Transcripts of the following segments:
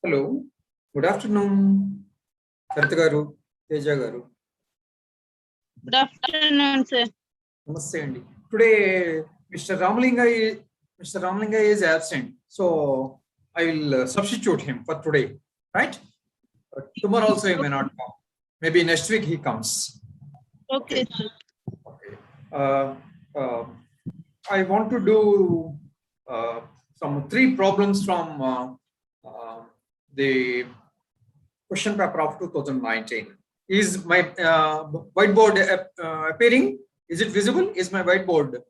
Hello, good afternoon, Karthik garu, Teja garu. Good afternoon, sir. Namaste Andy. Today, Mr. Ramlinga is absent, so I will substitute him for today, right? Tomorrow also he may not come. Maybe next week he comes. Okay, sir. Okay. I want to do some 3 problems from the question paper of 2019. Is my whiteboard appearing? Is it visible? Is my whiteboard?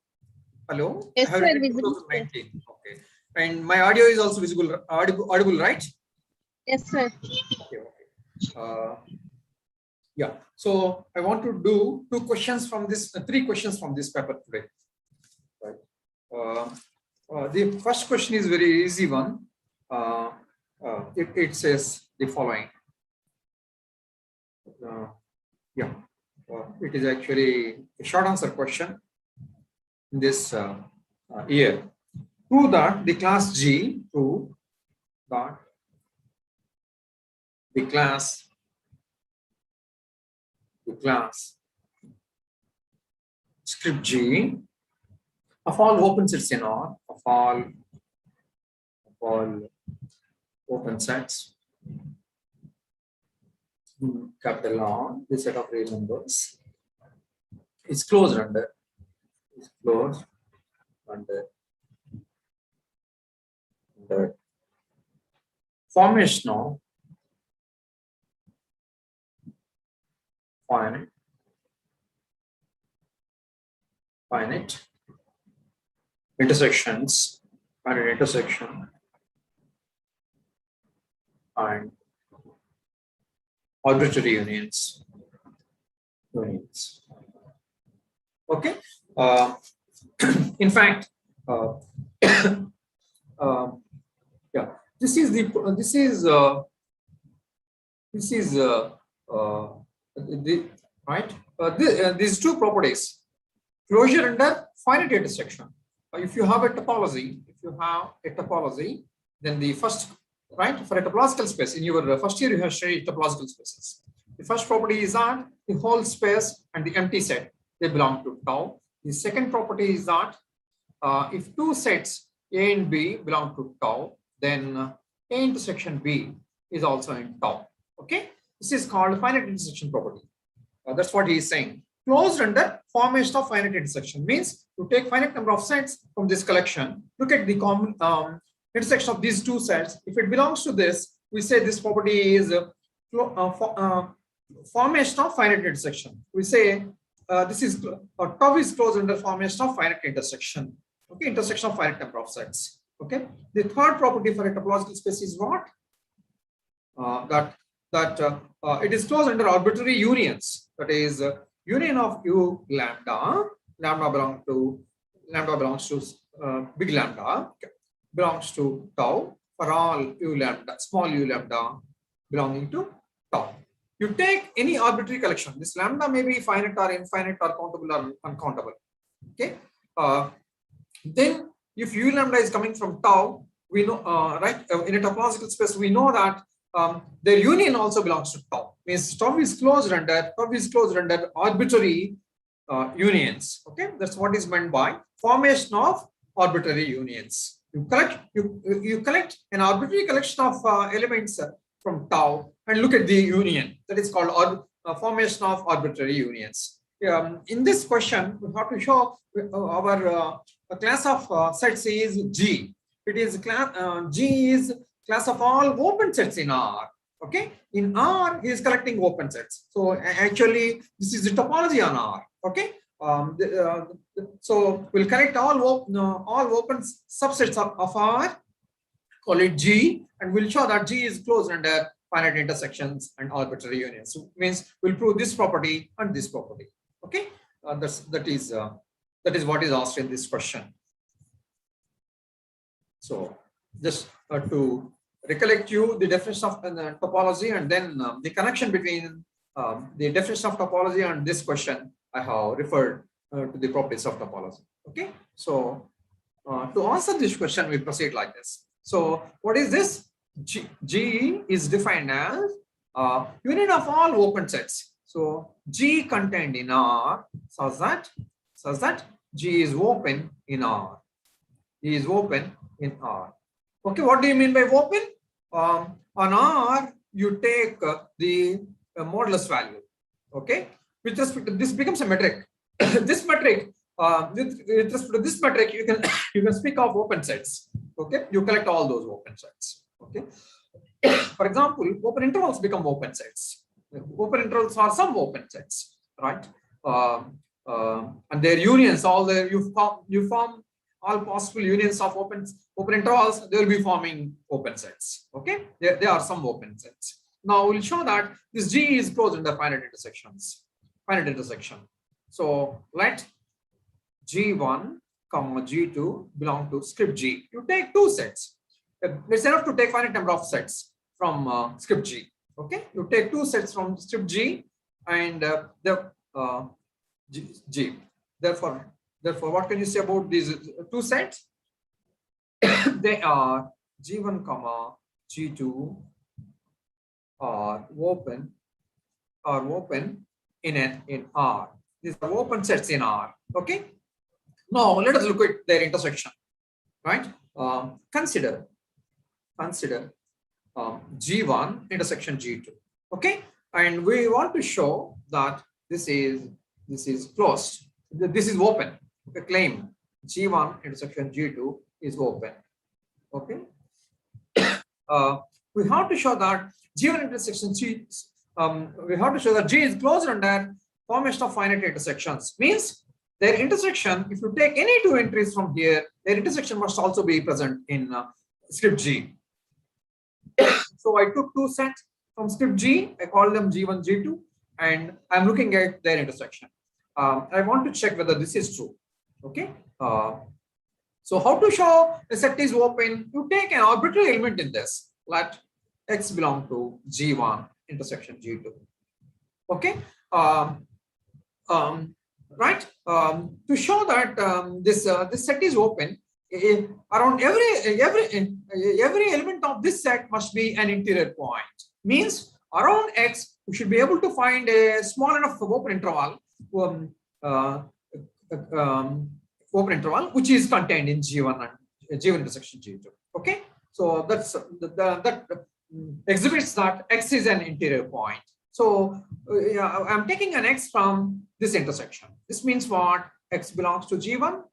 Hello? Yes, I have sir, written visible, 2019. Okay. And my audio is also visible, audible, right? Yes, sir. Okay. Yeah. So I want to do 2 questions from this, 3 questions from this paper today. Right. The first question is very easy one. It says the following. It is actually a short answer question in this year. Prove that the class G, prove that the class script G of all open sets in R, of all open sets, capital R, the set of real numbers, is closed under the formation of finite intersections, finite intersection, and arbitrary unions. Okay. In fact, yeah, this is the right. These 2 properties: closure under finite intersection. If you have a topology, then the first, right, for a topological space in your first year you have studied topological spaces. The first property is that the whole space and the empty set, they belong to tau. The second property is that if 2 sets A and B belong to tau, then A intersection B is also in tau. Okay, this is called finite intersection property. That's what he is saying. Closed under formation of finite intersection means you take finite number of sets from this collection, look at the common intersection of these 2 sets. If it belongs to this, we say this property is formation of finite intersection. We say this is tau is closed under formation of finite intersection. Okay, intersection of finite number of sets. Okay. The third property for a topological space is what? It is closed under arbitrary unions. That is union of u lambda. Lambda belongs to big lambda, belongs to tau for all u lambda, small u lambda belonging to tau. You take any arbitrary collection. This lambda may be finite or infinite or countable or uncountable. Okay. Then if u lambda is coming from tau, we know, right, in a topological space, we know that their union also belongs to tau. Means tau is closed under arbitrary unions. Okay, that's what is meant by formation of arbitrary unions. You collect an arbitrary collection of elements from tau and look at the union. That is called formation of arbitrary unions. In this question, we have to show our class of sets is G. It is G is class of all open sets in R. Okay, in R he is collecting open sets. So actually, this is the topology on R. Okay, so we'll collect all open subsets of R, call it G, and we'll show that G is closed under finite intersections and arbitrary unions. So means we'll prove this property and this property. Okay, that is what is asked in this question. So just to recollect you the definition of topology and then the connection between the definition of topology and this question, I have referred to the properties of topology. Okay, so to answer this question, we proceed like this. So what is this? G is defined as union of all open sets. So G contained in R such that G is open in R. G is open in R. Okay, what do you mean by open? On R, you take the modulus value. Okay, with respect to this becomes a metric. This metric, with respect to this metric, you can you can speak of open sets. Okay, you collect all those open sets. Okay, for example, open intervals become open sets. Open intervals are some open sets, right? And their unions, all the you form all possible unions of open intervals. They will be forming open sets. Okay, there are some open sets. Now we'll show that this G is closed under finite intersections. Finite intersection. So let G1, G2 belong to script G. You take two sets. It's enough to take finite number of sets from script G. Okay, you take two sets from script G and G. Therefore, what can you say about these two sets? They are G1, G2 are open in R. These are open sets in R. Okay. Now let us look at their intersection. Right. Consider G1 intersection G2. Okay, and we want to show that this is closed. This is open. Okay, claim G1 intersection G2 is open. Okay. We have to show that G1 intersection G. We have to show that G is closed under formation of finite intersections. Means their intersection. If you take any two entries from here, their intersection must also be present in script G. So I took two sets from script G. I call them G1, G2, and I'm looking at their intersection. I want to check whether this is true. Okay. So how to show a set is open? You take an arbitrary element in this. Let X belong to G1 intersection G2. Okay. Right. To show that this set is open, around every element of this set must be an interior point. Means around X, we should be able to find a small enough open interval, which is contained in G1 and G1 intersection G2. Okay, so that's that exhibits that X is an interior point. So I'm taking an X from this intersection. This means what? X belongs to G1.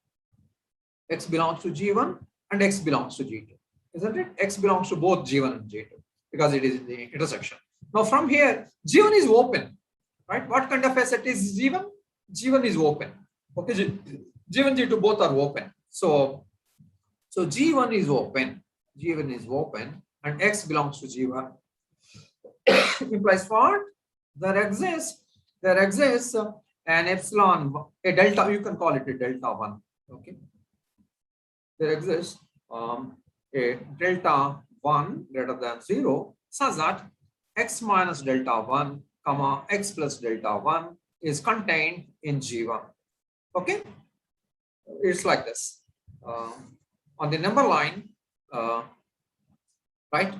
X belongs to G1 and X belongs to G2, isn't it? X belongs to both G1 and G2 because it is in the intersection. Now from here, G1 is open, right? What kind of a set is G1? G1 is open. Okay, G1, G2 both are open. So G1 is open. G1 is open and X belongs to G1. Implies what? There exists an epsilon, a delta. You can call it a delta 1. Okay. There exists a delta 1 greater than 0 such that X minus delta 1 comma X plus delta 1 is contained in G1. Okay, it's like this. On the number line, right,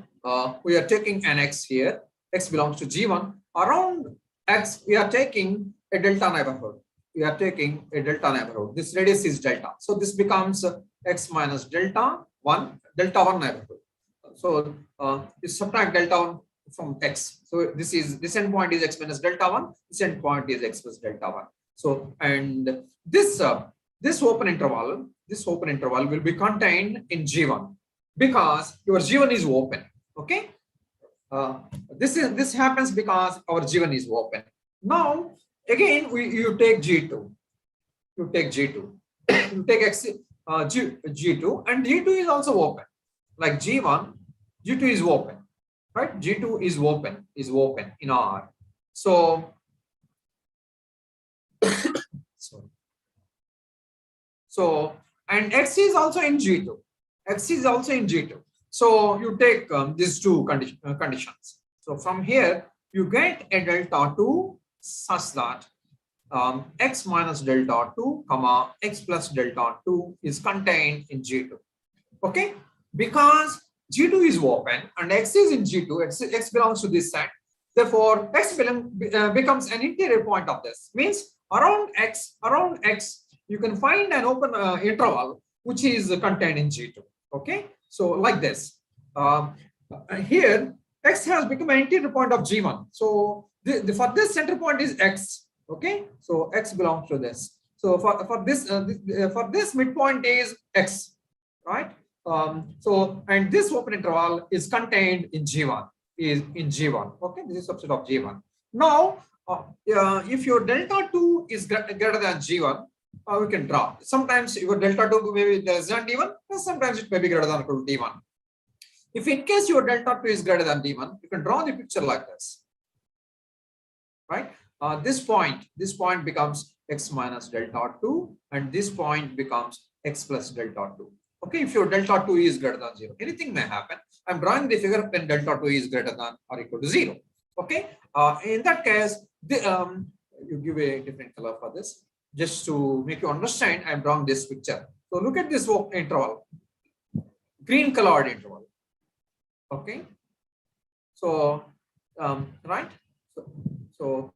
we are taking an X here. X belongs to G1. Around X, we are taking a delta neighborhood. We are taking a delta neighborhood. This radius is delta. So this becomes X minus delta 1 neighborhood. So you subtract delta 1 from X. So this endpoint is X minus delta 1. This endpoint is X plus delta 1. So and this open interval will be contained in G1 because your G1 is open. Okay. This happens because our G1 is open. Now again you take G2. You take G2. You take X G2 and G2 is also open. Like G1, G2 is open. Right? G2 is open in R. So and X is also in G2. X is also in G2. So you take these two conditions. So from here you get a delta 2 such that X minus delta 2 comma X plus delta 2 is contained in G2. Okay, because G2 is open and X is in G2, X belongs to this set. Therefore, X becomes an interior point of this. Means around X, you can find an open interval which is contained in G2. Okay, so like this. Here, X has become an interior point of G1. So for this center point is X. Okay, so X belongs to this. So for this midpoint is X, right? So and this open interval is contained in G1. Okay, this is subset of G1. Now, if your delta 2 is greater than G1, we can draw. Sometimes your delta 2 may be less than D1, and sometimes it may be greater than or equal to D1. If in case your delta 2 is greater than D1, you can draw the picture like this, right? This point becomes X minus delta 2, and this point becomes X plus delta 2. Okay, if your delta 2 is greater than 0, anything may happen. I'm drawing the figure when delta 2 is greater than or equal to 0. Okay, in that case, you give a different color for this. Just to make you understand, I'm drawing this picture. So look at this interval, green colored interval. Okay, so right, so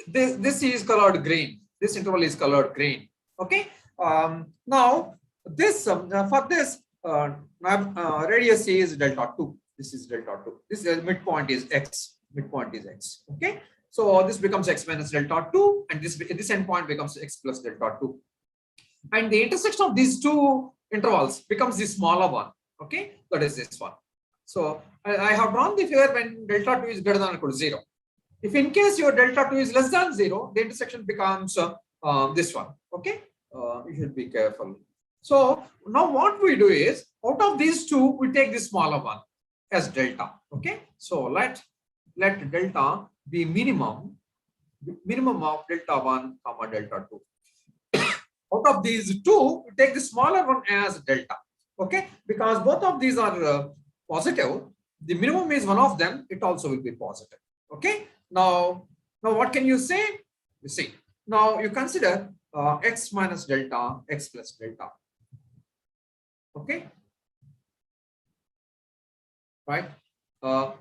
this is colored green. This interval is colored green. Okay. Now this for this radius is delta 2. This is delta 2. This midpoint is X. Midpoint is X. Okay. So this becomes X minus delta 2, and this endpoint becomes X plus delta 2. And the intersection of these two intervals becomes the smaller one. Okay, that is this one. So I have drawn the figure when delta 2 is greater than or equal to 0. If in case your delta 2 is less than 0, the intersection becomes this one. Okay, you should be careful. So now what we do is, out of these two, we take the smaller one as delta. Okay, so let delta be minimum of delta 1 comma delta 2. Out of these two, we take the smaller one as delta. Okay, because both of these are positive. The minimum is one of them. It also will be positive. Okay. Now what can you say? You see. Now you consider X minus delta, X plus delta. Okay. Right.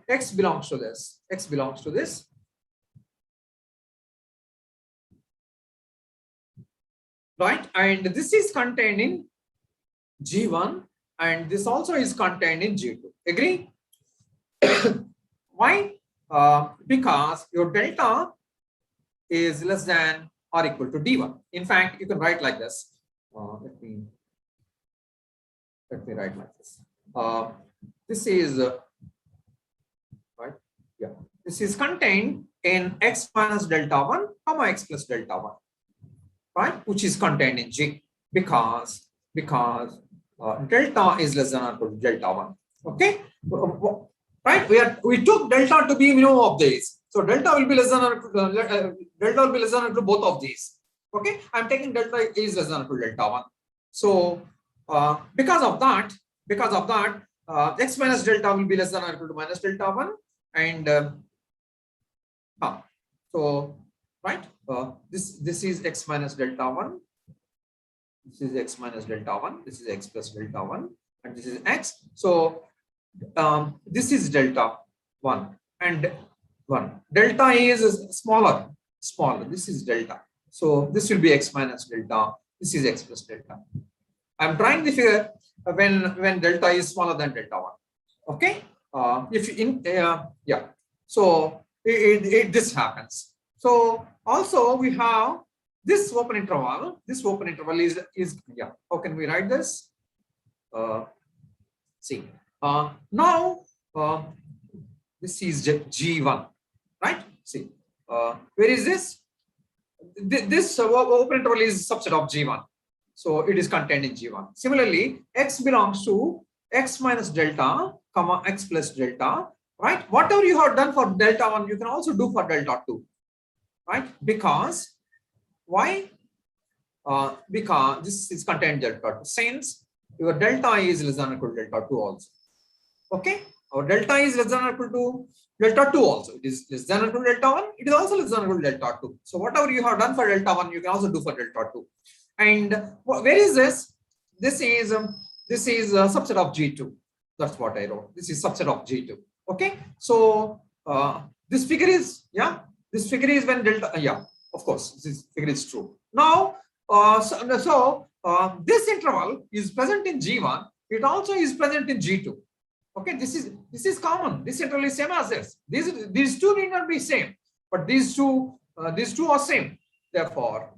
X belongs to this. X belongs to this. Right. And this is contained in G1, and this also is contained in G2. Agree? Why? Because your delta is less than or equal to D1. In fact, you can write like this. Let me write like this. This is right. Yeah. This is contained in X minus delta 1 comma X plus delta 1. Right, which is contained in G, because delta is less than or equal to delta 1. Okay, right? We took delta to be minimum of these, so delta will be less than or equal to both of these. Okay, I'm taking delta is less than or equal to delta 1. So because of that, X minus delta will be less than or equal to minus delta 1, and so right. This is X minus delta 1. This is X minus delta 1. This is X plus delta 1, and this is X. So this is delta 1 and 1. Delta is smaller. This is delta. So this will be X minus delta. This is X plus delta. I'm drawing the figure when delta is smaller than delta 1. Okay. So this happens. So also we have this open interval. This open interval is how can we write this? See, now this is G1, right? See, where is this? This open interval is subset of G1, so it is contained in G1. Similarly, X belongs to X minus delta comma X plus delta, right? Whatever you have done for delta 1, you can also do for delta 2. Right? Because why? Because this is contained delta 2. Since your delta is less than or equal to delta 2 also. Okay? Our delta is less than or equal to delta 2 also. It is less than or equal to delta 1. It is also less than or equal to delta 2. So whatever you have done for delta 1, you can also do for delta 2. And where is this? This is this is a subset of G2. That's what I wrote. This is subset of G2. Okay. So this figure is, yeah, this figure is when delta, yeah, of course, this figure is true. Now, this interval is present in G1. It also is present in G2. Okay, this is common. This interval is same as this. These two need not be same, but these two are same. Therefore,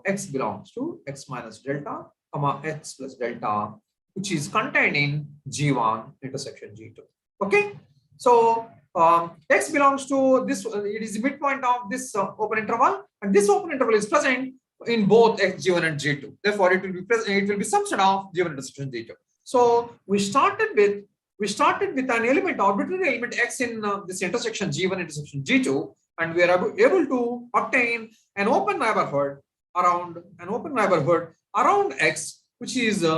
x belongs to x minus delta, comma x plus delta, which is contained in G1 intersection G2. Okay, so x belongs to this. It is the midpoint of this open interval, and this open interval is present in both G1 and G2. Therefore, it will be present. It will be subset of G1 intersection G2. So we started with an element, arbitrary element x in this intersection G1 intersection G2, and we are able to obtain an open neighborhood around x, which is this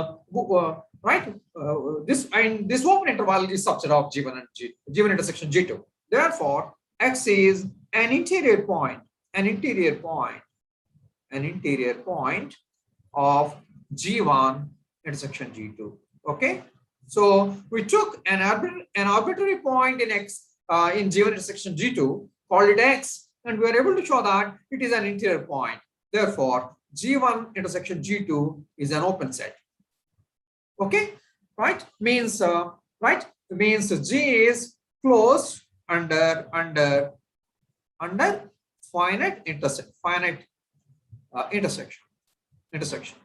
open interval is subset of G1 and G1 intersection G2. Therefore, x is an interior point of G1 intersection G2. Okay. So we took an arbitrary point in x in G1 intersection G2, called it x, and we are able to show that it is an interior point. Therefore, G1 intersection G2 is an open set. Okay, right? Means G is closed under finite intersection.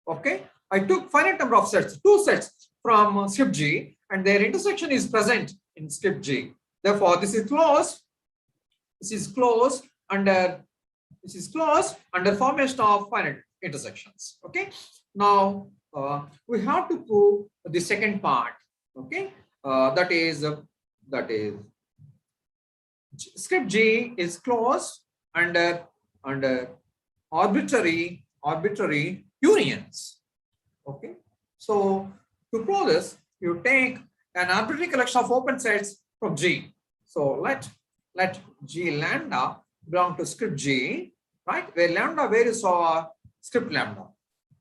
Okay. I took finite number of sets, 2 sets from script G, and their intersection is present in script G. Therefore, this is closed. This is closed under formation of finite intersections. Okay. Now we have to prove the second part. Okay. That is script G is closed under arbitrary unions. Okay, so to prove this, you take an arbitrary collection of open sets from G. So let G lambda belong to script G, right? Where lambda values are script lambda.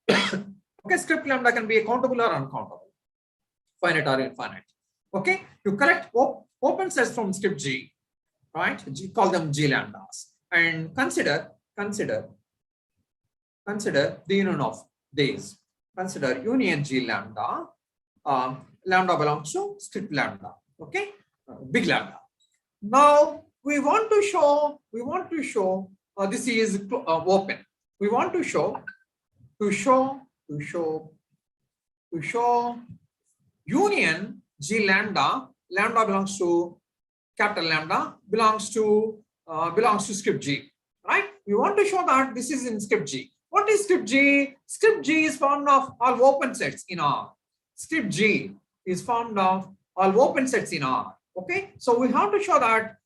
Okay, script lambda can be countable or uncountable, finite or infinite. Okay, you collect open sets from script G, right? Call them G lambdas, and consider the union of these. Consider union G lambda. Lambda belongs to script lambda. Okay, big lambda. Now we want to show this is open. We want to show union G lambda. Lambda belongs to capital lambda belongs to script G. Right? We want to show that this is in script G. What is script G? Script G is formed of all open sets in R. Script G is formed of all open sets in R. Okay, so we have to show that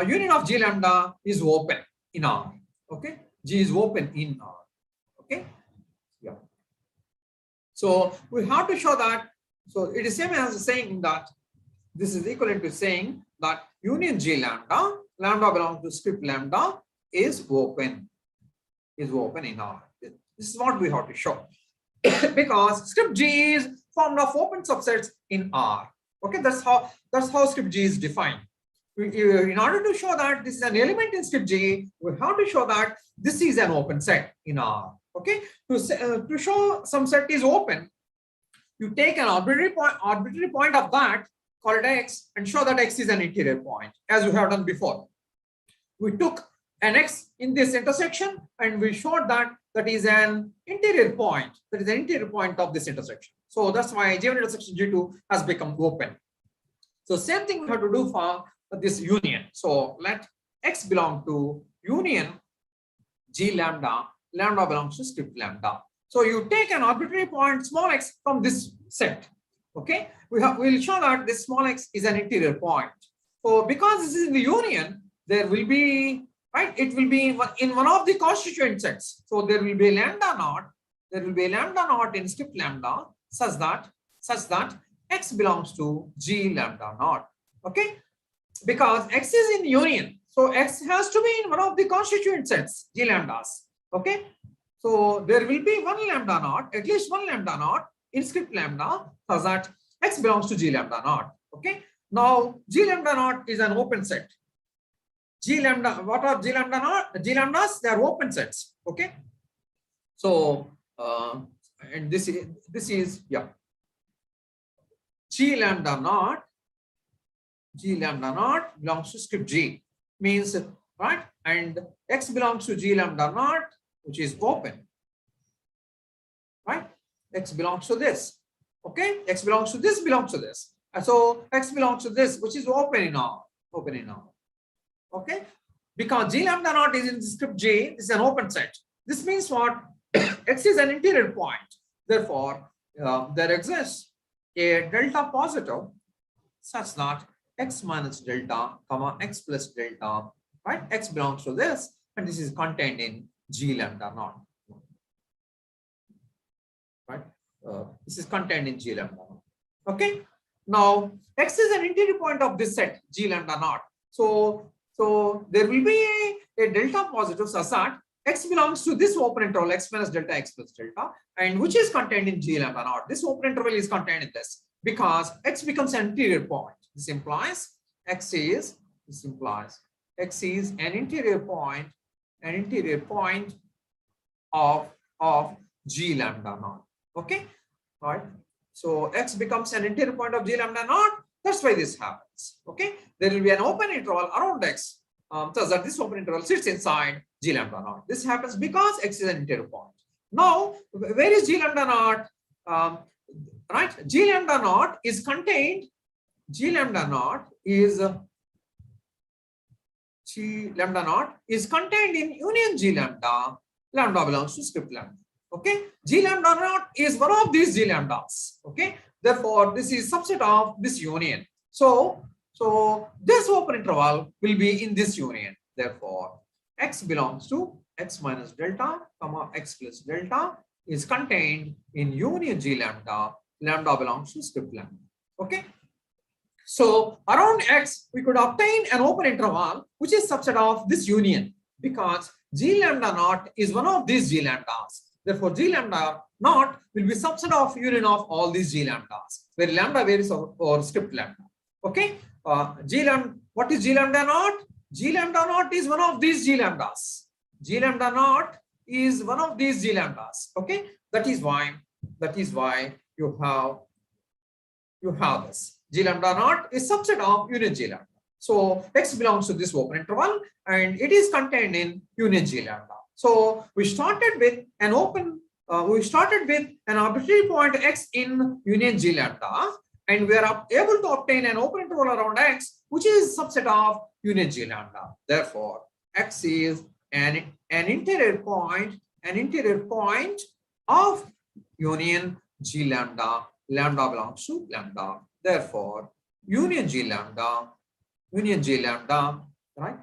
union of G lambda is open in R. Okay, G is open in R. Okay, yeah. So we have to show that. So it is same as saying that this is equivalent to saying that union G lambda belongs to script lambda is open in R. This is what we have to show. Because script G is formed of open subsets in R. Okay, that's how script G is defined. In order to show that this is an element in script G, we have to show that this is an open set in R. Okay, to show some set is open, you take an arbitrary point of that, call it x, and show that x is an interior point, as we have done before. We took an x in this intersection, and we showed that is an interior point. That is an interior point of this intersection. So that's why G1 intersection G2 has become open. So same thing we have to do for this union. So let x belong to union G lambda. Lambda belongs to script lambda. So you take an arbitrary point small x from this set. Okay, we'll show that this small x is an interior point. So because this is in the union, there will be, right, it will be in one of the constituent sets. So there will be a lambda naught. There will be a lambda naught in script lambda such that x belongs to G lambda naught. Okay, because x is in union, so x has to be in one of the constituent sets, G lambdas. Okay, So there will be one lambda naught, at least one lambda naught in script lambda, such that X belongs to G lambda naught. Okay. Now G lambda naught is an open set. G lambda, what are G lambda naught? G lambdas, they are open sets. Okay. So and this is yeah. G lambda naught belongs to script G, means right, and X belongs to G lambda naught, which is open. Right? X belongs to this. Okay, X belongs to this, belongs to this. And so X belongs to this, which is open in R. Okay, because G lambda naught is in the script G, this is an open set. This means what? X is an interior point. Therefore, there exists a delta positive such that X minus delta, comma X plus delta, right? X belongs to this, and this is contained in G lambda naught. Right? This is contained in G lambda naught. Okay. Now, X is an interior point of this set, G lambda naught. So there will be a delta positive such that X belongs to this open interval, X minus delta, X plus delta, and which is contained in G lambda naught. This open interval is contained in this because X becomes an interior point. This implies X is an interior point of G lambda naught. Okay, right? So X becomes an interior point of G lambda naught. That's why this happens. Okay, there will be an open interval around X, so that this open interval sits inside G lambda naught. This happens because X is an interior point. Now, where is G lambda naught? Right, G lambda naught is contained. G lambda naught is contained in union G lambda. Lambda belongs to script lambda. Okay, G lambda naught is one of these G lambdas. Okay, therefore this is subset of this union. So this open interval will be in this union. Therefore, X belongs to X minus delta, comma X plus delta is contained in union G lambda. Lambda belongs to script lambda. Okay. So around X, we could obtain an open interval which is subset of this union because G lambda naught is one of these G lambdas. Therefore, G lambda naught will be subset of union of all these G lambdas, where lambda varies over script lambda. Okay. What is G lambda naught? G lambda naught is one of these G lambdas. G lambda naught is one of these G lambdas. Okay. That is why you have this. G lambda naught is subset of union G lambda. So X belongs to this open interval and it is contained in union G lambda. So we started with an arbitrary point X in union G lambda, and we are able to obtain an open interval around X, which is subset of union G lambda. Therefore, X is an interior point of union G lambda. Lambda belongs to lambda. Therefore, union G lambda, right?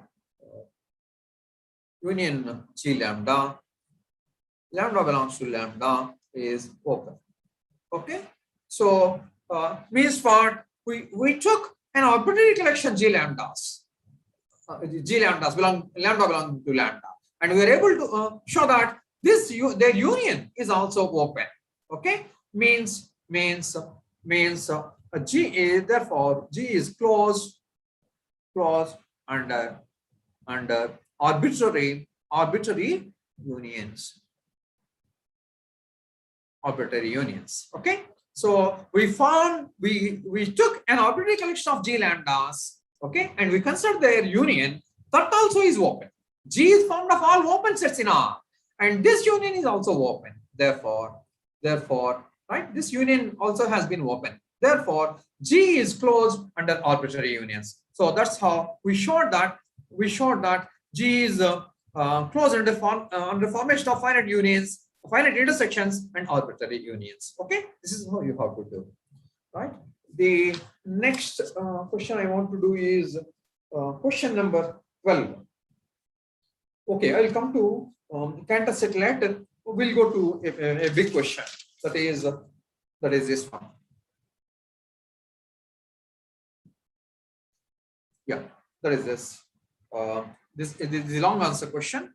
Union G lambda, lambda belongs to lambda is open. Okay. So means what? We took an arbitrary collection G lambdas. Lambda belongs to lambda, and we are able to show that their union is also open. Okay. Means G is therefore G is closed under arbitrary unions. Okay. So we took an arbitrary collection of G lambdas. Okay, and we consider their union. That also is open. G is formed of all open sets in R, and this union is also open. Therefore, right, this union also has been open. Therefore, G is closed under arbitrary unions. So that's how we showed that G is closed under formation of finite unions, finite intersections, and arbitrary unions. Okay, this is how you have to do. Right. The next question I want to do is question number 12. Okay, I'll come to Cantor set later. We'll go to a big question. That is this one. Yeah, that is this. This is the long answer question.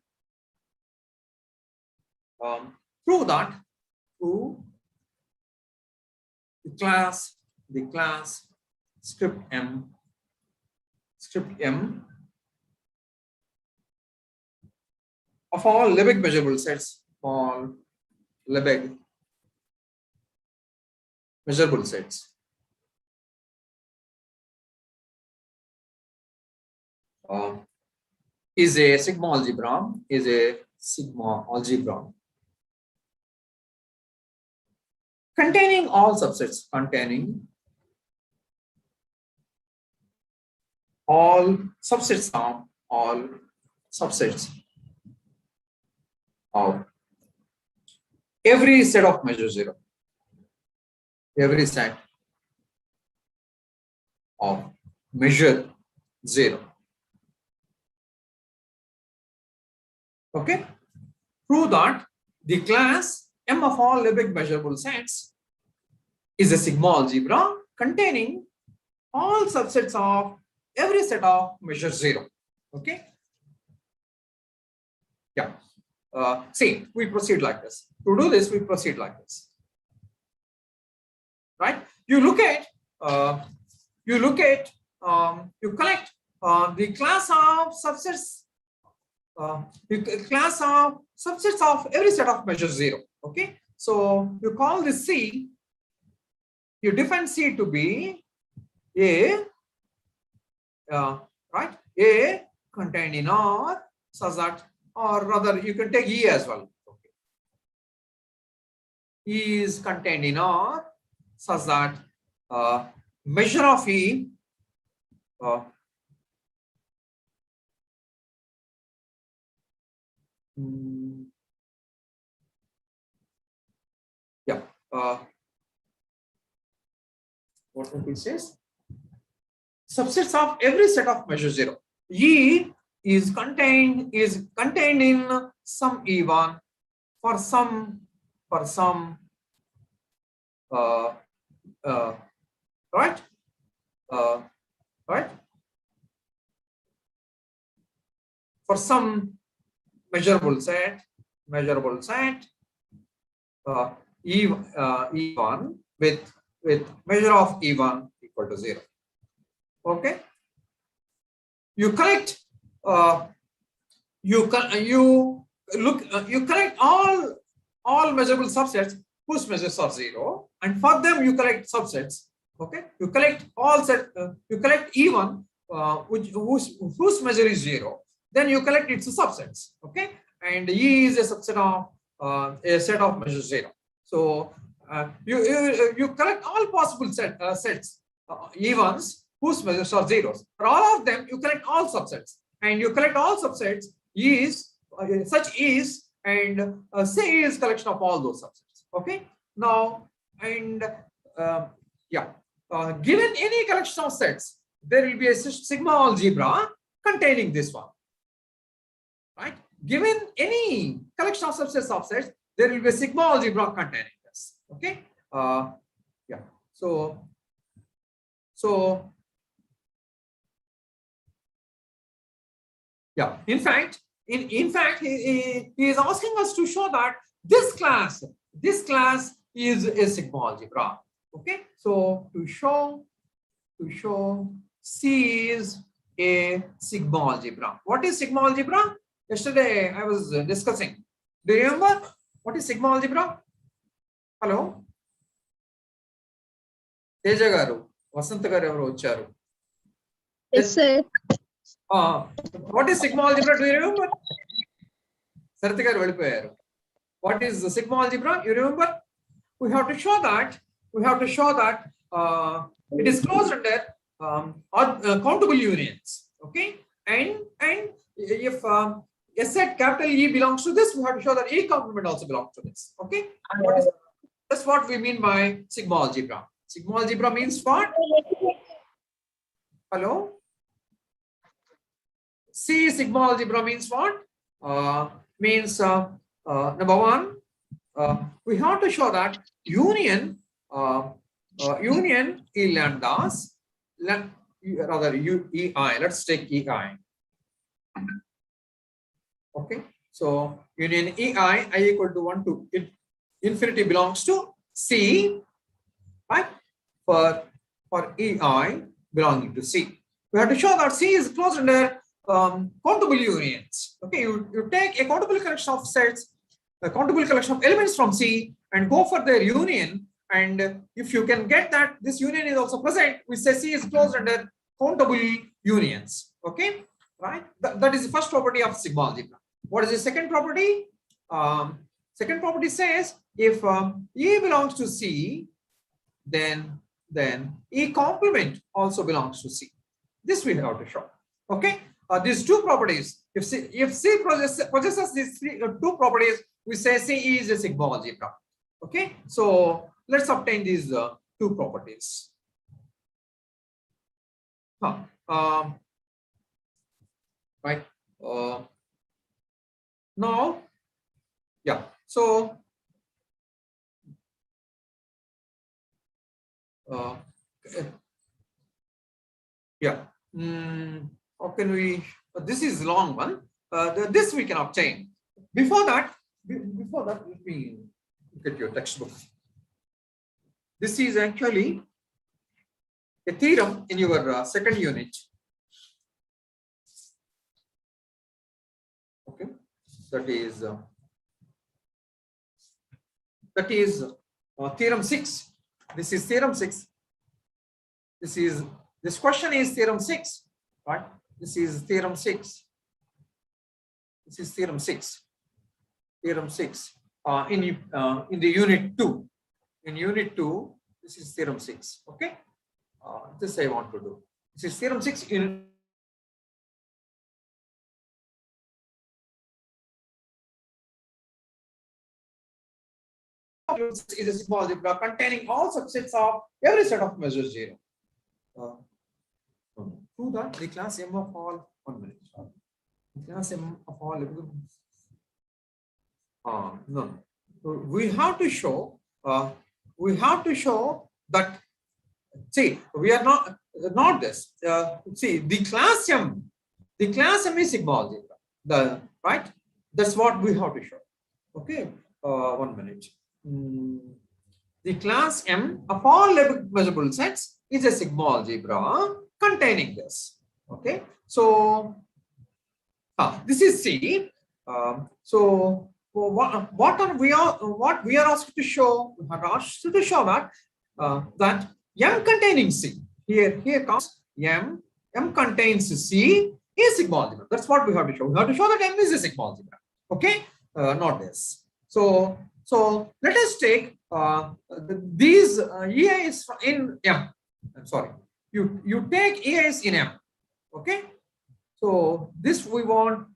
prove that through the class script m of all Lebesgue measurable sets, all Lebesgue measurable sets. Is a sigma algebra, containing all subsets, of every set of measure 0. Every set of measure 0. Okay. Prove that the class M of all Lebesgue measurable sets is a sigma algebra containing all subsets of every set of measure 0. Okay. Yeah. See, we proceed like this. To do this, we proceed like this. Right? You collect the class of subsets. Class of subsets of every set of measure 0. Okay, so you call this C. You define C to be A, right? A contained in R, such that, or rather, you can take E as well. Okay. E is contained in R, such that measure of E what it says? Subsets of every set of measure 0. E is contained in some E1 for some right? Right? For some measurable set E1 with measure of E1 equal to 0. Okay. You collect you collect all measurable subsets whose measures are 0, and for them you collect subsets. Okay. You collect all set. You collect E1 whose measure is 0. Then you collect its subsets. Okay. And E is a subset of a set of measure 0. So you collect all possible sets E1s whose measures are 0s. For all of them, you collect all subsets, and you collect all subsets such is, and say is collection of all those subsets. Okay. Now, and given any collection of sets, there will be a sigma algebra containing this one. Right? Given any collection of subsets, there will be a sigma algebra containing this. Okay. In fact, he is asking us to show that this class is a sigma algebra. Okay. So to show C is a sigma algebra. What is sigma algebra? Yesterday I was discussing. Do you remember what is sigma algebra? Hello? Teja garu, Vasanta garu evaru vacharu. Yes, sir. What is sigma algebra? Do you remember? Sarthi garu velipoyaru. What is the sigma algebra? You remember? We have to show that it is closed under countable unions. Okay, and if a set capital E belongs to this, we have to show that A complement also belongs to this. Okay, that's what we mean by sigma algebra. Sigma algebra means what? Hello? C sigma algebra means what? Means number one, we have to show that union E lambdas, rather EI. Let's take EI. Okay, So union EI, I equal to 1 to infinity belongs to C, right? For EI belonging to C. We have to show that C is closed under countable unions. Okay, you take a countable collection of sets, a countable collection of elements from C and go for their union. And if you can get that this union is also present, we say C is closed under countable unions. Okay, right? That is the first property of sigma algebra. What is the second property? Second property says if E belongs to C, then E complement also belongs to C. This we have to show. Okay, these two properties. If C possesses these two properties, we say C is a sigma algebra. Okay, so let's obtain these two properties. Right. Now, yeah. So. Yeah. How can we? This is long one. This we can obtain. Before that, let me look at your textbook. This is actually a theorem in your second unit. Okay, that is theorem 6. This is theorem 6. This question is theorem 6, right? This is theorem 6. This is theorem 6. Theorem 6 in the unit 2. In unit 2, this is theorem 6. Okay, this I want to do. This is theorem 6 in. Is a sigma algebra containing all subsets of every set of measures 0. Prove that the class M of all. 1 minute. The class M of all. No. We have to show. That. See, we are not this. See, the class M is sigma algebra. Right. That's what we have to show. Okay. 1 minute. The class M of all measurable sets is a sigma algebra containing this. Okay, so this is C. So what we are asked to show? We are asked to show that that M containing C. Here comes M contains C is sigma algebra. That's what we have to show. We have to show that M is a sigma algebra. Okay, not this. So let us take these EIs in M. I'm sorry. You take EIs in M. Okay. So this we want.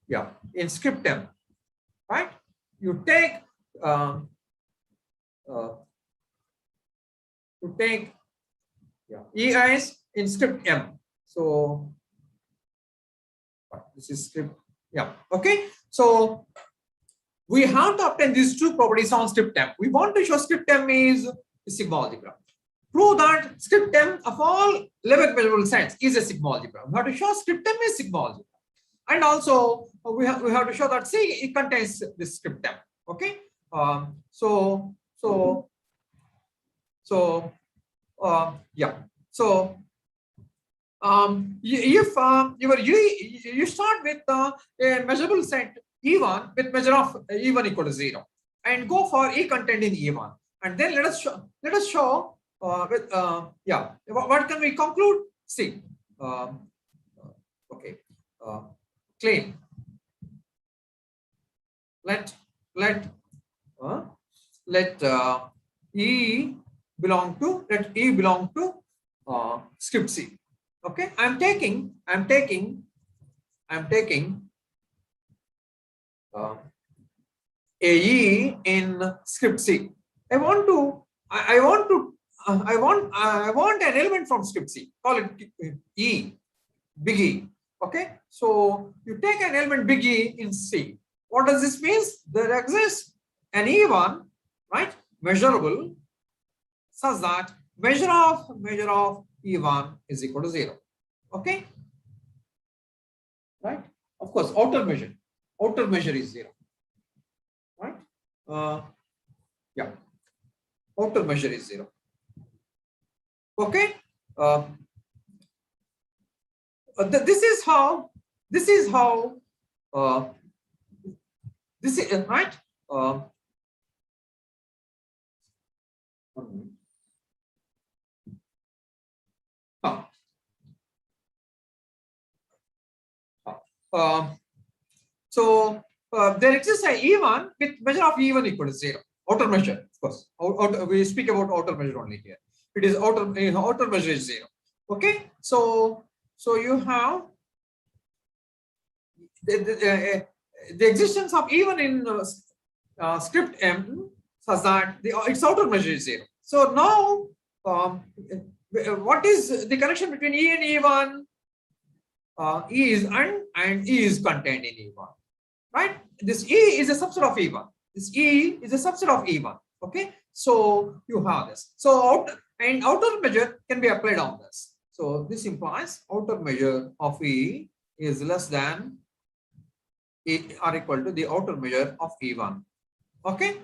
Yeah, in script M. Right. You take. EIs in script M. So this is script. Yeah. Okay. So we have to obtain these two properties on script M. We want to show script M is sigma algebra. Prove that script M of all Lebesgue measurable sets is a sigma algebra. We have to show script M is sigma algebra, and also we have to show that C it contains this script M. Okay. Yeah. So if you start with a measurable set E1 with measure of E1 equal to 0 and go for E contained in E1, and then let us show with what can we conclude? See, okay, claim let E belong to script C. Okay, I'm taking AE in script C. I want an element from script C. Call it E, big E. Okay, so you take an element big E in C. What does this mean? There exists an E1, right? Measurable, such that measure of E1 is equal to 0. Okay. right? Of course, outer measure is 0, right? Yeah, outer measure is 0. Okay. This is how this is right. Uh, uh, uh, so there exists a E1 with measure of E1 equal to 0. Outer measure, of course. We speak about outer measure only here. It is outer measure is 0. Okay. So you have the existence of E1 in script M such that its outer measure is 0. So now, what is the connection between E and E1? E is and E is contained in E1, right? This E is a subset of E1. This E is a subset of E1. Okay, so you have this. So outer measure can be applied on this. So this implies outer measure of E is less than or equal to the outer measure of E1. Okay,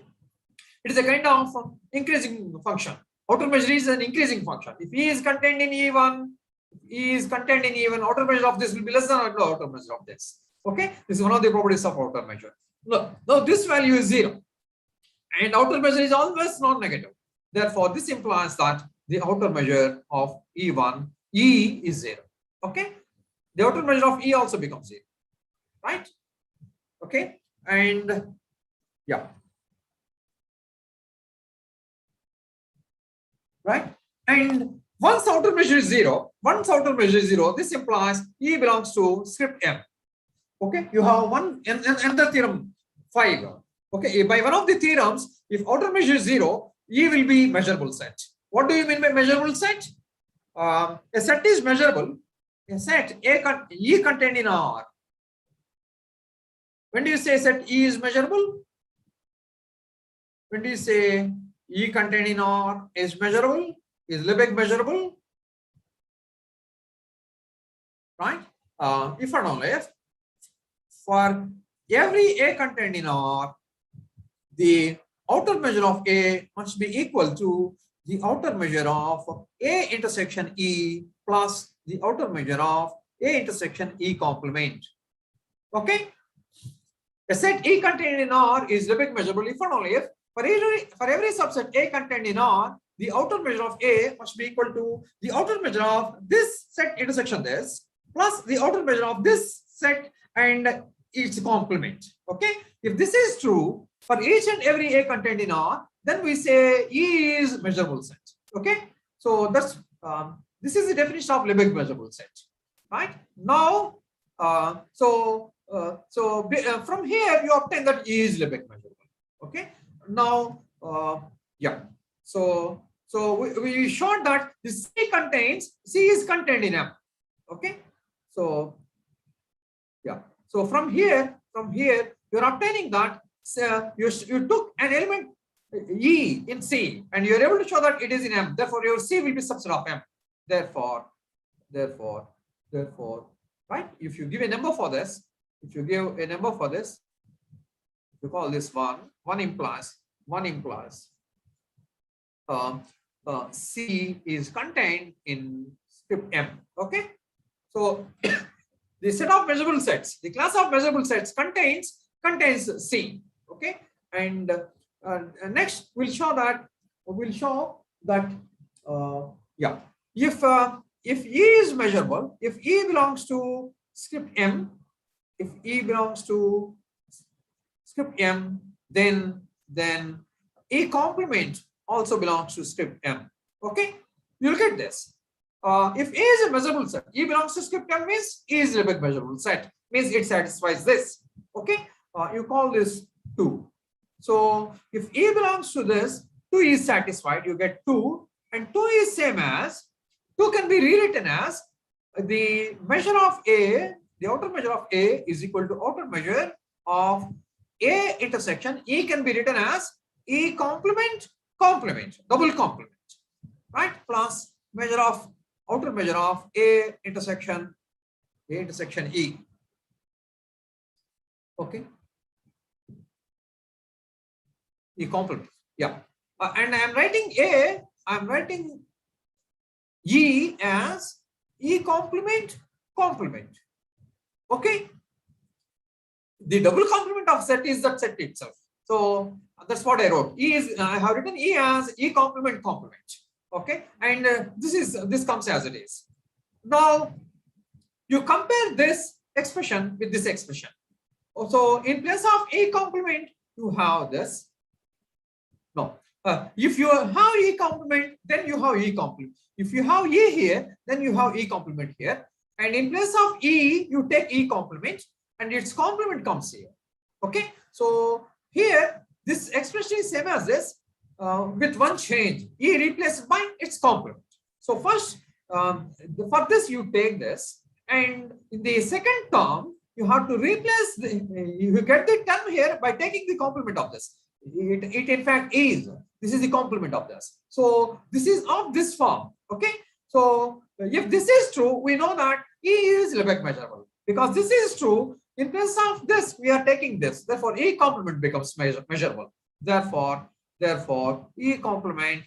it is a kind of increasing function. Outer measure is an increasing function. If E is contained in E1, outer measure of this will be less than outer measure of this. Okay, this is one of the properties of outer measure. Look, now this value is 0, and outer measure is always non-negative. Therefore, this implies that the outer measure of E1, E is 0. Okay, the outer measure of E also becomes 0, right? Okay, and yeah, right, and once outer measure is 0, this implies E belongs to script M. Okay, you have another theorem 5. Okay, by one of the theorems, if outer measure is 0, E will be measurable set. What do you mean by measurable set? A set is measurable. A set E contained in R. When do you say set E is measurable? When do you say E contained in R is measurable? Is Lebesgue measurable? Right? If and only if for every A contained in R, the outer measure of A must be equal to the outer measure of A intersection E plus the outer measure of A intersection E complement. Okay? A set E contained in R is Lebesgue measurable if and only if for every subset A contained in R, the outer measure of A must be equal to the outer measure of this set intersection this plus the outer measure of this set and its complement. Okay, if this is true for each and every A contained in R, then we say E is measurable set. Okay, so that's this is the definition of Lebesgue measurable set. Right now, from here you obtain that E is Lebesgue measurable. Okay, now yeah, so we showed that the C is contained in M. Okay, so yeah, so from here you're obtaining that you took an element E in C and you're able to show that it is in M. Therefore, your C will be subset of M. Therefore, right? If you give a number for this, you call this one implies C is contained in script M. Okay, so the set of measurable sets, the class of measurable sets contains C. Okay, and next we'll show that yeah, if E is measurable, if E belongs to script M, then E complement also belongs to script M. Okay, you look at this. If E is a measurable set, E belongs to script M means E is a Lebesgue measurable set, means it satisfies this. Okay, you call this 2. So if E belongs to this, 2 is satisfied, you get 2, and 2 is same as 2 can be rewritten as the measure of A, the outer measure of A is equal to outer measure of A intersection. E can be written as E complement, double complement, right? Plus outer measure of A intersection E. Okay. E complement. Yeah. And I'm writing A, I'm writing E as E complement complement. Okay. The double complement of set is that set itself. So that's what I wrote. E is I have written E as E complement complement. Okay. And this comes as it is. Now you compare this expression with this expression. So in place of E complement, you have this. No. If you have E complement, then you have E complement. If you have E here, then you have E complement here. And in place of E, you take E complement and its complement comes here. Okay. So here, this expression is same as this with one change. E replaced by its complement. So first, for this, you take this. And in the second term, you have to replace, you get the term here by taking the complement of this. It in fact is. This is the complement of this. So this is of this form. Okay. So if this is true, we know that E is Lebesgue measurable. Because this is true, in place of this, we are taking this. Therefore, E complement becomes measurable. Therefore, E complement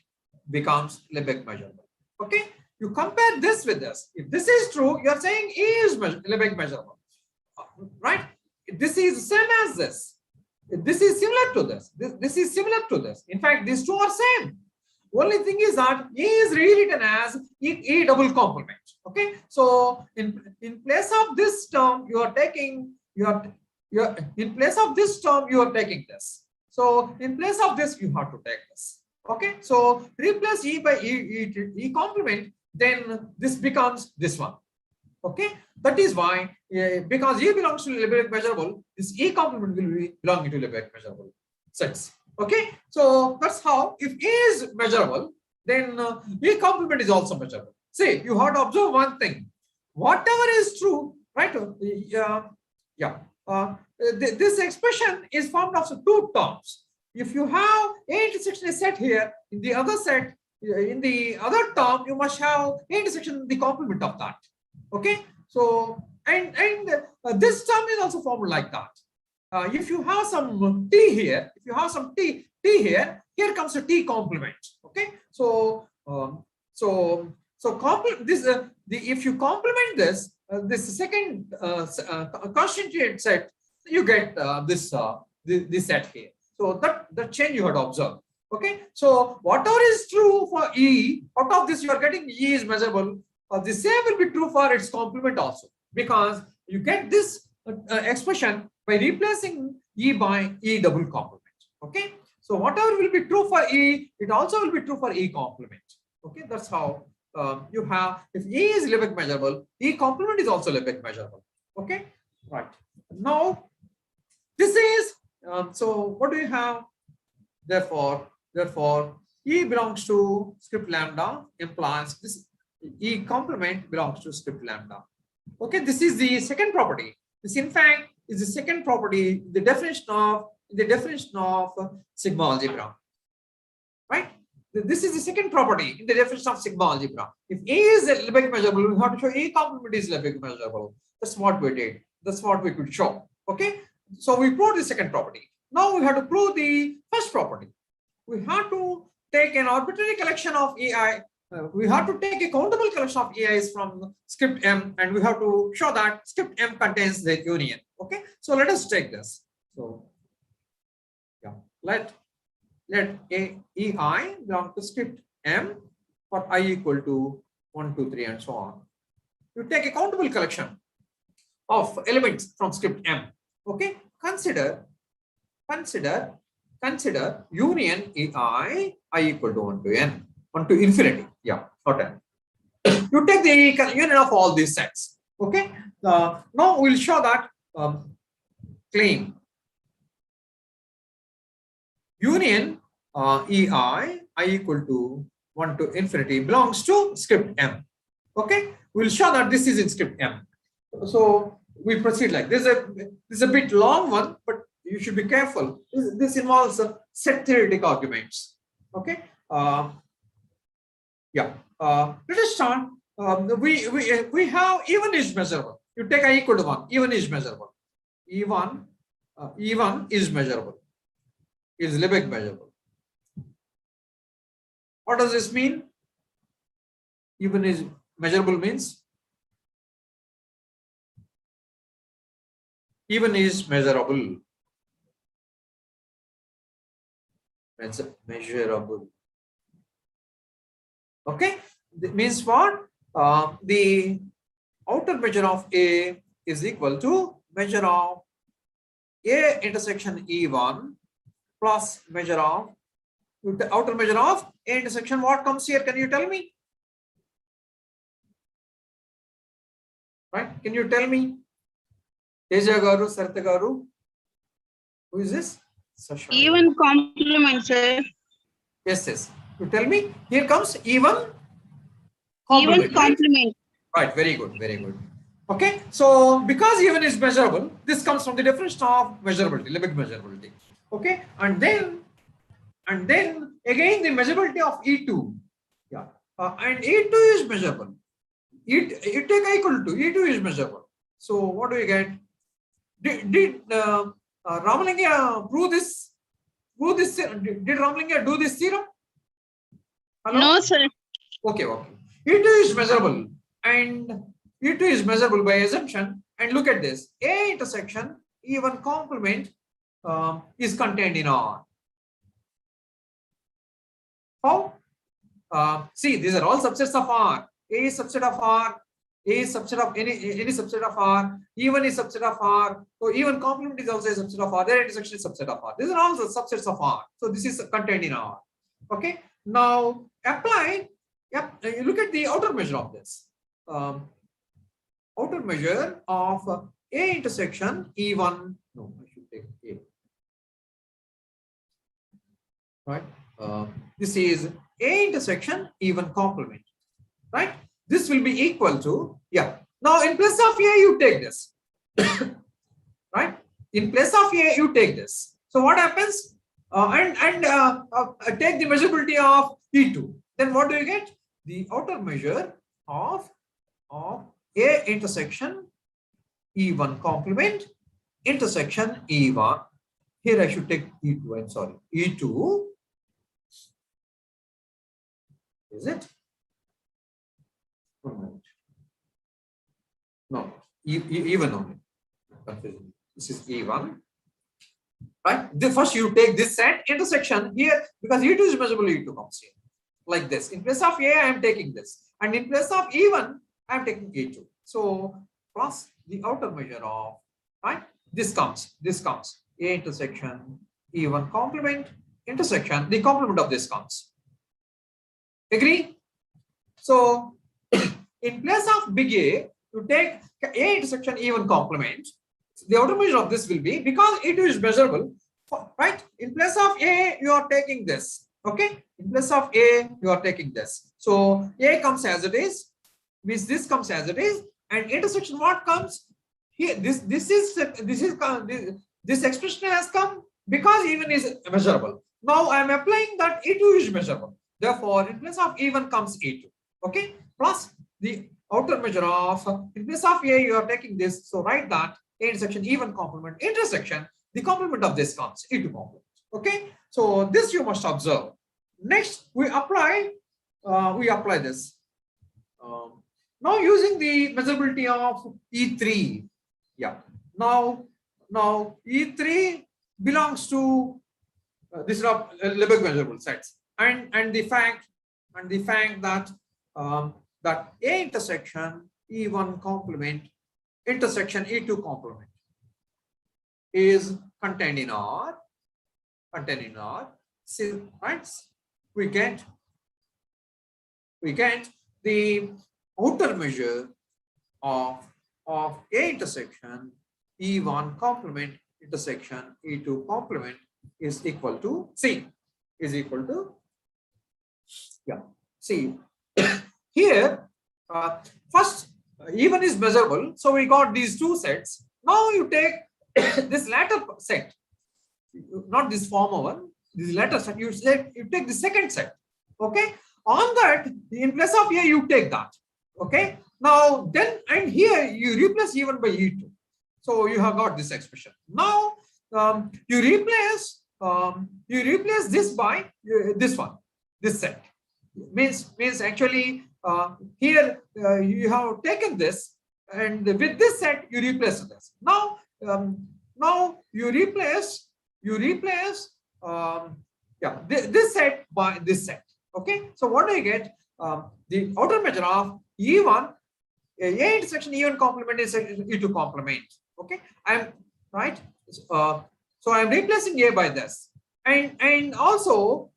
becomes Lebesgue measurable. Okay. You compare this with this. If this is true, you are saying E is Lebesgue measurable. Right? This is same as this. This is similar to this. This is similar to this. In fact, these two are same. Only thing is that E is rewritten as E double complement. Okay. So in place of this term, you are taking in place of this term, you are taking this. So in place of this, you have to take this. Okay. So replace E by E complement, then this becomes this one. Okay, that is why because E belongs to Lebesgue measurable, this E complement will be belonging to Lebesgue measurable sets. Okay, so that's how if E is measurable, then E complement is also measurable. See, you have to observe one thing. Whatever is true, right? This expression is formed of two terms. If you have A intersection is set here, in the other set, in the other term, you must have A intersection the complement of that. Okay, so and this term is also formed like that. If you have some t here, if you have some t here, here comes a t complement. Okay, so if you complement this this second constituent set, you get this set here. So that change you have to observe. Okay, so whatever is true for E, out of this you are getting E is measurable. The same will be true for its complement also, because you get this expression by replacing E by E double complement. Okay, so whatever will be true for E, it also will be true for E complement. Okay, that's how you have, if E is Lebesgue measurable, E complement is also Lebesgue measurable. Okay, right. Now this is so what do you have? Therefore E belongs to script lambda implies this E complement belongs to script lambda. Okay, this is the second property. This in fact is the second property, the definition of sigma algebra. Right? This is the second property in the definition of sigma algebra. If E is Lebesgue measurable, we have to show E complement is Lebesgue measurable. That's what we did. That's what we could show. Okay, so we proved the second property. Now we have to prove the first property. We have to take an arbitrary collection of EI. We have to take a countable collection of EIs from script M, and we have to show that script M contains the union. Okay, so let us take this. So yeah, let EI belong to script M for I equal to 1, 2, 3, and so on. You take a countable collection of elements from script M. Okay, consider union EI equal to 1 to n, 1 to infinity. Yeah, not n. You take the union of all these sets. Okay. Now we'll show that claim union EI equal to 1 to infinity belongs to script M. Okay. We'll show that this is in script M. So we proceed like this. This is a bit long one, but you should be careful. This involves set theoretic arguments. Okay. Yeah. Let us start. We have even is measurable. You take I equal to 1. Even is measurable. E1 E1 is measurable, is Lebesgue measurable. What does this mean? E1 is measurable means E1 is measurable. That's measurable. Okay, that means what? The outer measure of A is equal to measure of A intersection E1 plus measure of the outer measure of A intersection. What comes here? Can you tell me? Right? Can you tell me? Teja Garu, Sartha Garu. Who is this? Sasha. Even complement, sir. Yes, yes. You tell me. Here comes even Even complement. Right? complement. Right, very good, very good. Okay, so because even is measurable, this comes from the definition of measurability, Lebesgue measurability. Okay, and then again the measurability of E2. Yeah, and E2 is measurable. E take equal to E2 is measurable. So what do you get? Did Ramalingam prove this? Did Ramalingam do this theorem? Hello? No, sir. Okay, okay. E2 is measurable, and E2 is measurable by assumption. And look at this: A intersection E1 complement is contained in R. How? See, these are all subsets of R. A is subset of R. A is subset of any subset of R. E1 is subset of R. So E1 complement is also a subset of R. Their intersection is subset of R. These are all the subsets of R. So this is contained in R. Okay. Now apply. Yep. You look at the outer measure of this. Outer measure of A intersection E1. No, I should take A. Right. This is A intersection E1 complement. Right. This will be equal to, yeah. Now in place of A, you take this. Right. In place of A, you take this. So what happens? Take the measurability of E2. Then what do you get? The outer measure of A intersection E1 complement intersection E1. Here I should take E2. I'm sorry. E2. Is it? 1 minute. No, E1 only. This is E1. Right? First you take this set intersection here because E2 is measurable, E2 comes here. Like this. In place of A, I am taking this. And in place of E1, I am taking E2. So plus the outer measure of, right? This comes. A intersection E1 complement intersection. The complement of this comes. Agree? So in place of big A, you take A intersection E1 complement. The outer measure of this will be, because E2 is measurable, right? In place of A, you are taking this. Okay? In place of A, you are taking this. So A comes as it is, means this comes as it is, and intersection what comes here? This expression has come because E1 is measurable. Now I am applying that E2 is measurable. Therefore, in place of E1 comes E2. Okay? Plus the outer measure of, in place of A, you are taking this. So write that A intersection E1 complement intersection, the complement of this comes E2 complement. Okay? So this you must observe. Next, we apply this. Now using the measurability of E3. Yeah. Now E3 belongs to this is Lebesgue measurable sets, and the fact that that A intersection E1 complement intersection E2 complement is contained in R. So, right? We get the outer measure of A intersection E1 complement intersection E2 complement is equal to C. See here first E1 is measurable, so we got these two sets. Now you take this latter set, not this former one, this latter set. You take the second set. Okay, on that in place of A you take that. Okay, now then and here you replace E1 by E2, so you have got this expression. Now you replace this by this one, this set. Means actually here you have taken this, and with this set you replace this. Now you replace this set by this set. Okay, so what do you get? The outer measure of E1, A intersection E1 complement is E2 complement. Okay, I'm right. So I'm replacing A by this, and also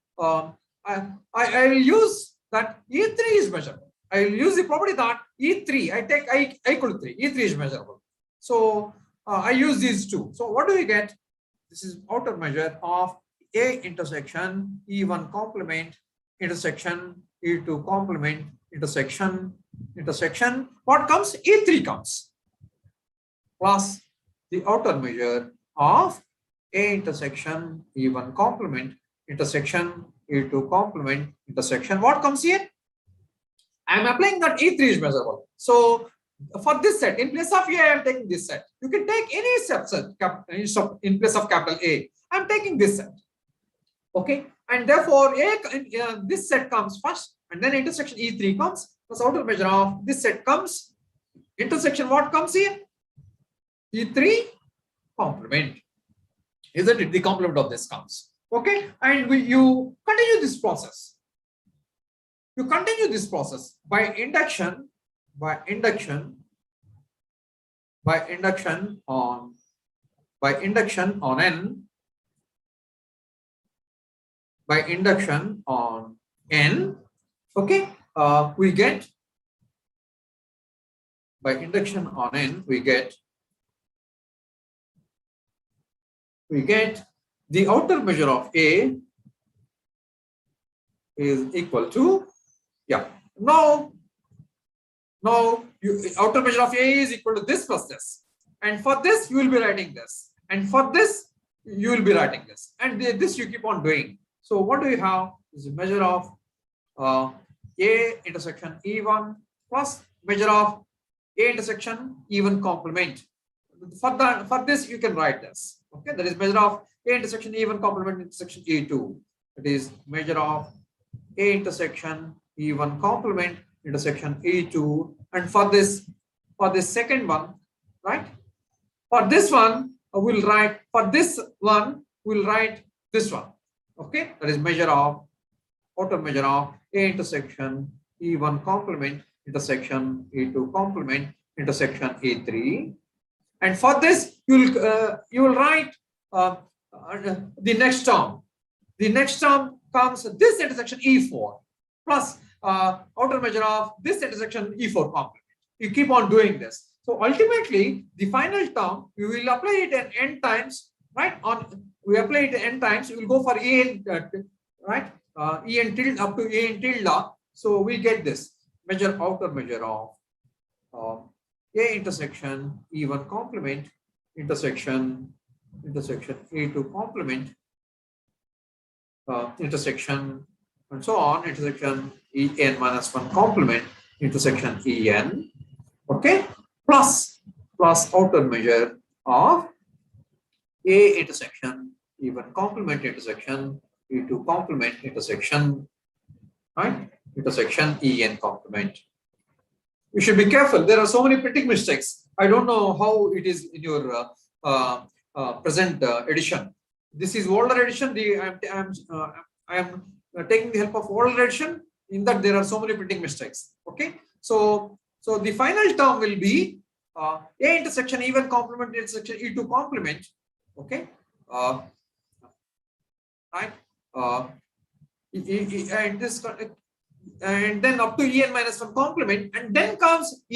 I will use that E3 is measurable. I will use the property that E3, I take I equal to 3, E3 is measurable. So I use these two. So what do we get? This is outer measure of A intersection E1 complement intersection E2 complement intersection. What comes? E3 comes plus the outer measure of A intersection E1 complement intersection E2 complement intersection. What comes here? I am applying that E3 is measurable. So for this set, in place of A, I am taking this set. You can take any subset in place of capital A. I am taking this set. Okay, and therefore this set comes first, and then intersection E3 comes. Plus outer measure of this set comes. Intersection what comes here? E3 complement. Isn't it? The complement of this comes. Okay, and you continue this process. You continue this process by induction on n. Okay, we get by induction on n we get the outer measure of A is equal to now outer measure of A is equal to this plus this, and for this you will be writing this, and for this you will be writing this, and this you keep on doing. So what do you have? Is a measure of A intersection E1 plus measure of A intersection E1 complement. For this you can write this. Okay, that is measure of A intersection E1 complement intersection E2. That is measure of A intersection E1 complement intersection E2, and for this second one, right? For this one we'll write this one. Okay, that is measure of outer measure of A intersection E1 complement intersection E2 complement intersection E3, and for this you will write the next term. The next term comes this intersection E4 plus outer measure of this intersection E4 complement. You keep on doing this. So ultimately, the final term you will apply it in n times, right? We apply it n times. You will go for En, right? En tilde up to En tilde. So we get this outer measure of A intersection E1 complement intersection E2 complement intersection and so on, intersection En minus 1 complement intersection En. Okay, plus outer measure of A intersection E1 complement intersection E2 complement intersection, right? Intersection En complement. You should be careful. There are so many printing mistakes. I don't know how it is in your present edition. This is older edition. I am taking the help of older edition. In that there are so many printing mistakes. Okay, so the final term will be A intersection E1 complement intersection E2 complement. Okay, right? And this and then up to En minus 1 complement, and then comes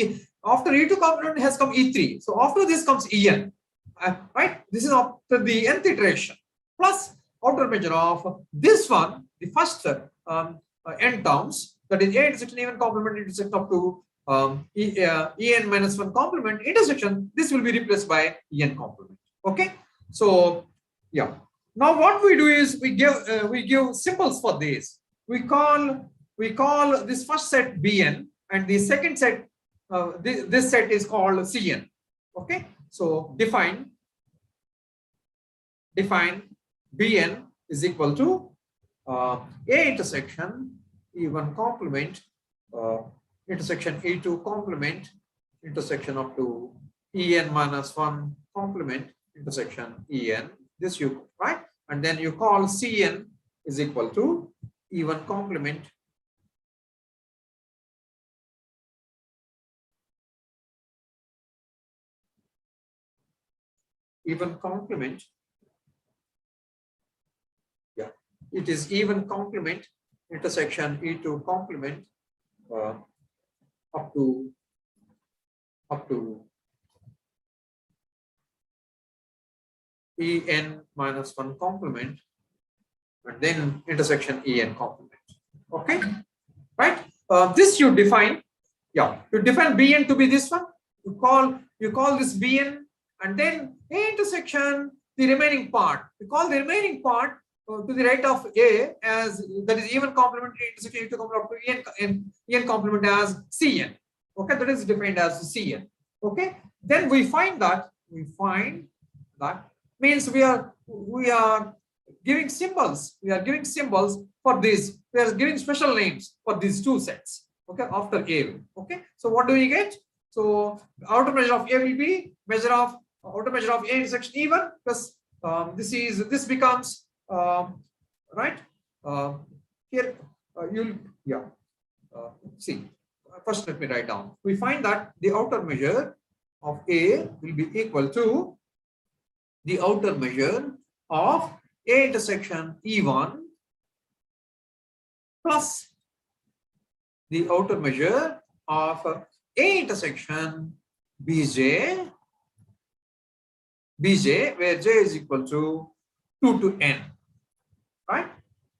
after E2 complement has come E3. So after this comes En, right? This is after the nth iteration plus outer measure of this one, the first n terms, that is A intersection E1 complement intersection up to En minus 1 complement intersection. This will be replaced by En complement. Okay, so yeah. Now what we do is we give symbols for this. We call this first set Bn, and the second set this set is called Cn. Okay, so define define Bn is equal to A intersection E1 complement intersection E2 complement intersection up to En minus 1 complement intersection En. This you right, and then you call Cn is equal to E1 complement even complement. Yeah, it is even complement intersection E2 complement up to En minus 1 complement and then intersection En complement. Okay, right? This you define. Yeah, you define Bn to be this one. You call this Bn, and then A intersection the remaining part. You call the remaining part to the right of A as that is even complementary intersection E2 complement to En complement as Cn. Okay, that is defined as Cn. Okay, then we find that means we are giving symbols. We are giving symbols for this. We are giving special names for these two sets. Okay, after A. Okay, so what do we get? So outer measure of A will be measure of outer measure of A intersection E1 plus this becomes right here you'll see. First, let me write down. We find that the outer measure of A will be equal to the outer measure of A intersection E1 plus the outer measure of A intersection Bj, where j is equal to 2 to n, right?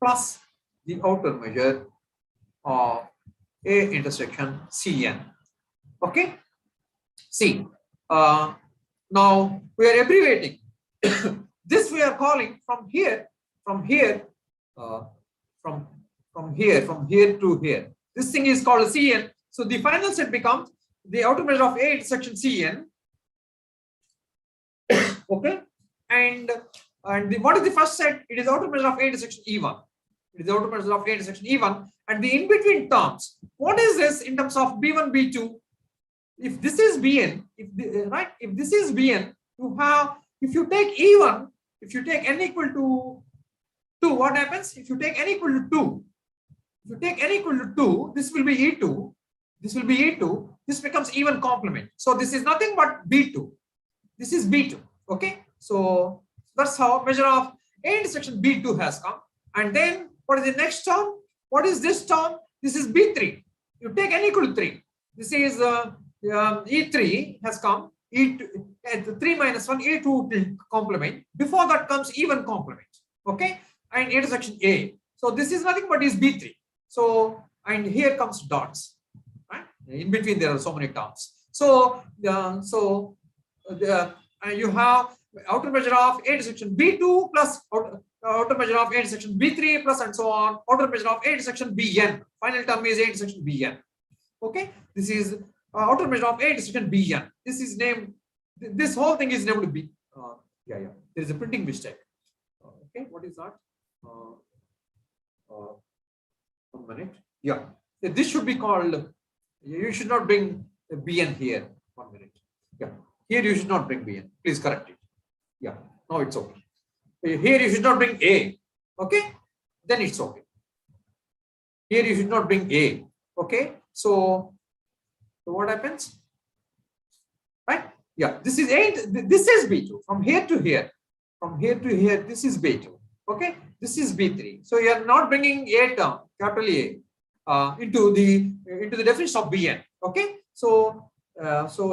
Plus the outer measure of A intersection Cn. Okay? See, now we are abbreviating. This we are calling from here to here. This thing is called Cn. So the final set becomes the outer measure of A intersection Cn. Okay, and what is the first set? It is outer measure of A intersection E1. It is the outer measure of A intersection E1, and the in between terms. What is this in terms of B1, B2? If this is Bn, if this is Bn, you have, if you take E1, if you take n equal to 2, what happens? If you take n equal to 2, if you take n equal to 2, this will be E2. This will be E2. This becomes even complement. So this is nothing but B2. This is B2. Okay. So that's how measure of A intersection B2 has come. And then what is the next term? What is this term? This is B3. You take n equal to 3. This is E3 has come. E2 at 3 minus 1 E2 complement. Before that comes even complement. Okay. And intersection A. So this is nothing but is B3. So and here comes dots. Right? In between there are so many terms. So you have outer measure of A intersection B2 plus outer measure of A intersection B3 plus and so on. Outer measure of A intersection Bn. Final term is A intersection Bn. Okay. This is outer measure of A intersection Bn. This is named. This whole thing is named B. There is a printing mistake. Okay. What is that? 1 minute. Yeah. This should be called. You should not bring Bn here. 1 minute. Yeah. Here you should not bring Bn. Please correct it. Yeah. Now it's okay. Here you should not bring A. Okay. Then it's okay. Here you should not bring A. Okay. So what happens? Right? Yeah. This is A. This is B2. From here to here. From here to here. This is B2. Okay. This is B3. So you are not bringing A term, capital A, into the definition of Bn. Okay. So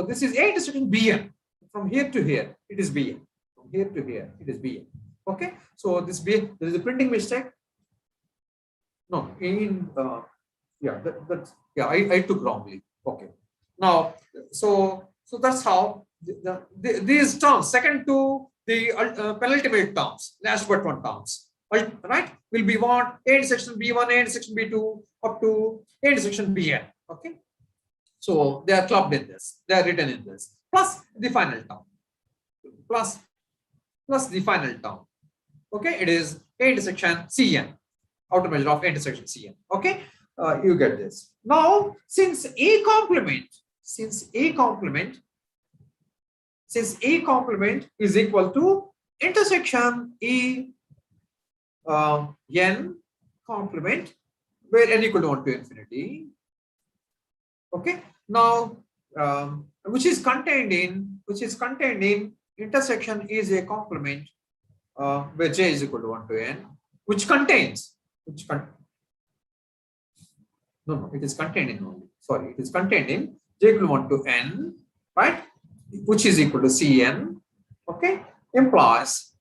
this is A intersection Bn. From here to here, it is Bn. From here to here, it is Bn. Okay. So this Bn, there is a printing mistake. No, I took wrongly. Okay. Now, so that's how these terms, second to the penultimate terms, last but one terms, right, will be what? A intersection B1, A intersection B2, up to A intersection Bn. Okay. So they are clubbed in this. They are written in this. Plus the final term. Plus the final term. Okay, it is A intersection Cn, outer measure of A intersection Cn. Okay, you get this. Now, since A complement is equal to intersection E n complement, where n equal to 1 to infinity. Okay, now which is contained in intersection is a complement where j is equal to 1 to n, which contains no, it is contained in only. Sorry, it is contained in j equal to 1 to n, right? Which is equal to Cn. Okay, implies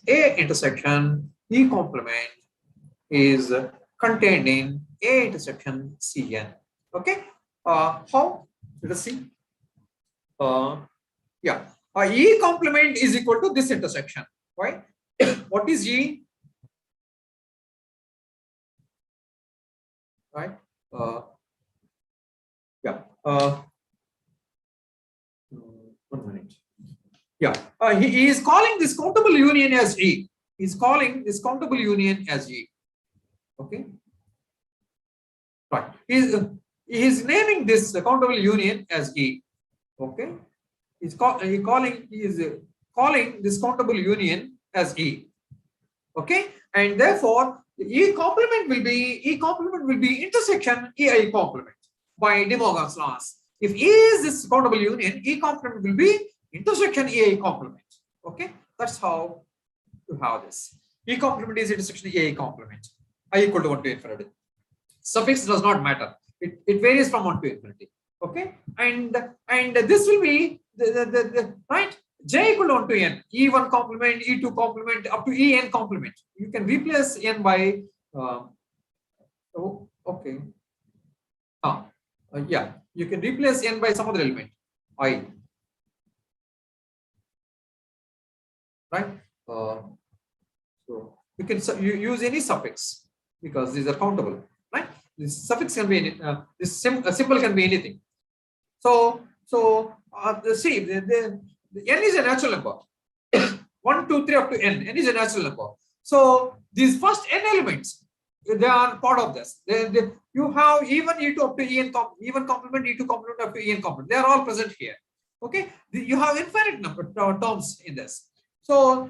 A intersection E complement is contained in A intersection Cn. Okay, how? Let us see. Yeah, E complement is equal to this intersection. Why? What is E? Right? Yeah. 1 minute. Yeah. He is calling this countable union as E. He's calling this countable union as E. Okay. Right. He is naming this countable union as E. Okay. He is calling this countable union as E. Okay. And therefore, E complement will be intersection EI complement by De Morgan's laws. If E is this countable union, E complement will be intersection EI complement. Okay, that's how you have this. E complement is intersection EI complement. I equal to 1 to infinity. Suffix does not matter. It varies from 1 to infinity. Okay, and this will be the right. J equal to 1 to n, E1 complement, E2 complement, up to En complement. You can replace n by okay. Yeah, you can replace n by some other element, I. Right? So you can use any suffix because these are countable. Right? This suffix can be any, this symbol can be anything. So see, the n is a natural number. 1, 2, 3 up to n. N is a natural number. So these first n elements, they are part of this. You have even E2 up to En even complement, E2 complement up to En complement. They are all present here. Okay, you have infinite number terms in this. So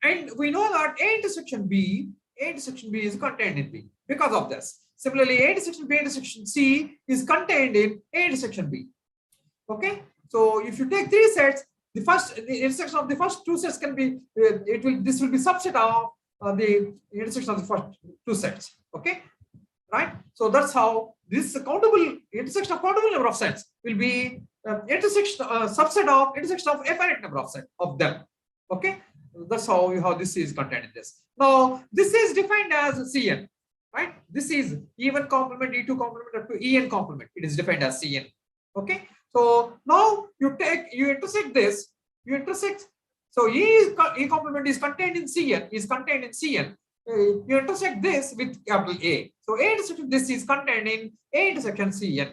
and we know that A intersection B is contained in B because of this. Similarly, A intersection B intersection C is contained in A intersection B. Okay, so if you take 3 sets, the intersection of the first 2 sets can be this will be subset of the intersection of the first 2 sets. Okay, right? So that's how this intersection of countable number of sets will be subset of intersection of a finite number of sets of them. Okay, that's how this is contained in this. Now this is defined as Cn, right? This is E1 complement, E2 complement up to En complement. It is defined as Cn. Okay, so now you intersect this. So E complement is contained in Cn. You intersect this with capital A. So A intersection this is contained in A intersection Cn.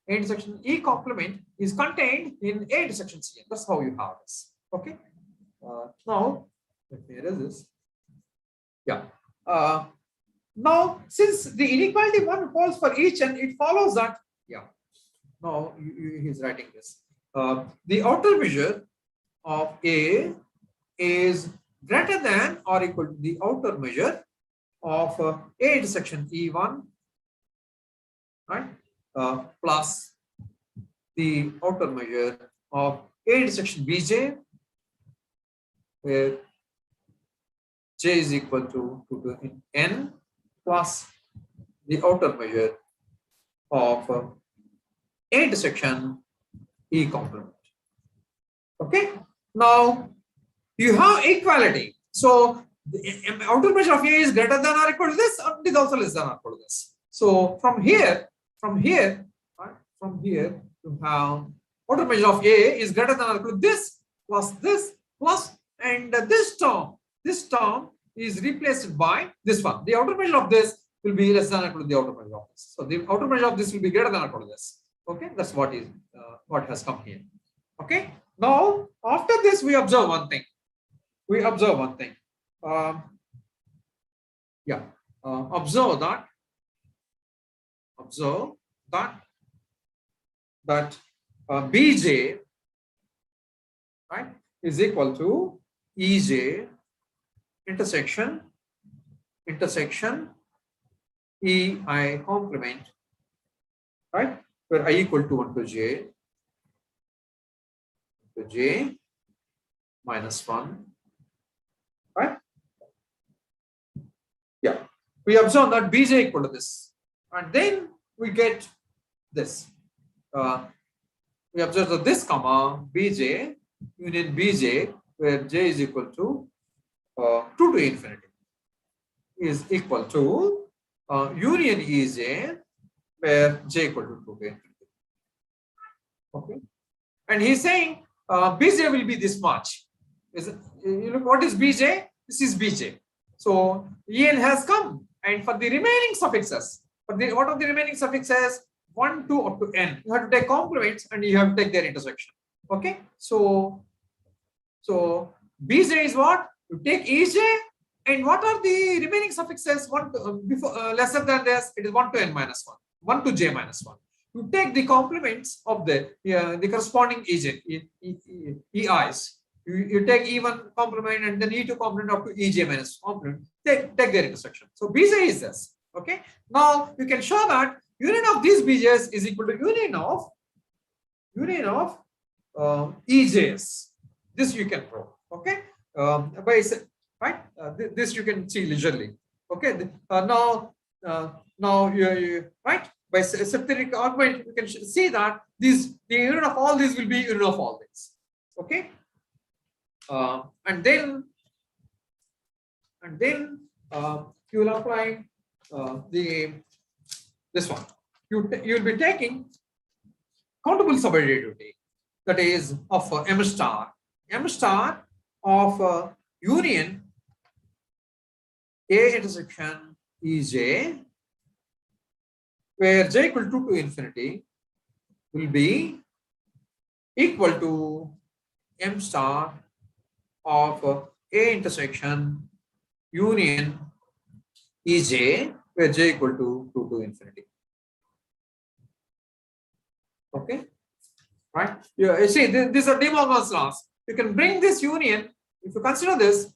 A intersection E complement is contained in A intersection Cn. That's how you have this. Okay. Now let me erase this. Yeah. Now since the inequality 1 holds for each, and it follows that. Yeah. Now he's writing this. The outer measure of A is greater than or equal to the outer measure of A intersection E1, right? Plus the outer measure of A intersection Bj, where j is equal to n, plus the outer measure of A intersection E complement. Okay. Now you have equality. So the outer measure of A is greater than or equal to this, and it is also less than or equal to this. So from here, you have outer measure of A is greater than or equal to this plus and this term. This term is replaced by this one. The outer measure of this will be less than or equal to the outer measure of this. So the outer measure of this will be greater than or equal to this. Okay, that's what has come here. Okay. Now after this we observe one thing. we observe one thing. Observe that Bj, right, is equal to Ej intersection Ei complement, right, where I equal to 1 to j minus 1, right? Yeah, we observe that Bj equal to this, and then we get this. We observe that this comma Bj union Bj, where j is equal to 2 to infinity, is equal to union Ej, where j equal to 2 to infinity. Okay, and he's saying Bj will be this much. You look, what is Bj? This is Bj. So En has come, and for the remaining suffixes, what are the remaining suffixes? 1, 2, up to n. You have to take complements and you have to take their intersection. Okay, so Bj is what? You take Ej, and what are the remaining suffixes? 1 to, before lesser than this, it is 1 to n minus 1, 1 to j minus 1. You take the complements of the corresponding agent, Ei's. You take E1 complement and then E2 complement up to Ej minus complement. Take their intersection. So Bj is this. Okay. Now you can show that union of these Bj's is equal to union of Ej's. This you can prove. Okay. Right. This you can see leisurely. Okay. Now you right. By synthetic argument, you can see that the union of all these will be union of all these. Okay. And then you will apply this one. You will be taking countable subadditivity, that is of m star of union A intersection Ej, where j equal to 2 to infinity will be equal to m star of A intersection union Ej, where j equal to 2 to infinity. Okay, right? You see, these are De Morgan's laws. You can bring this union, if you consider this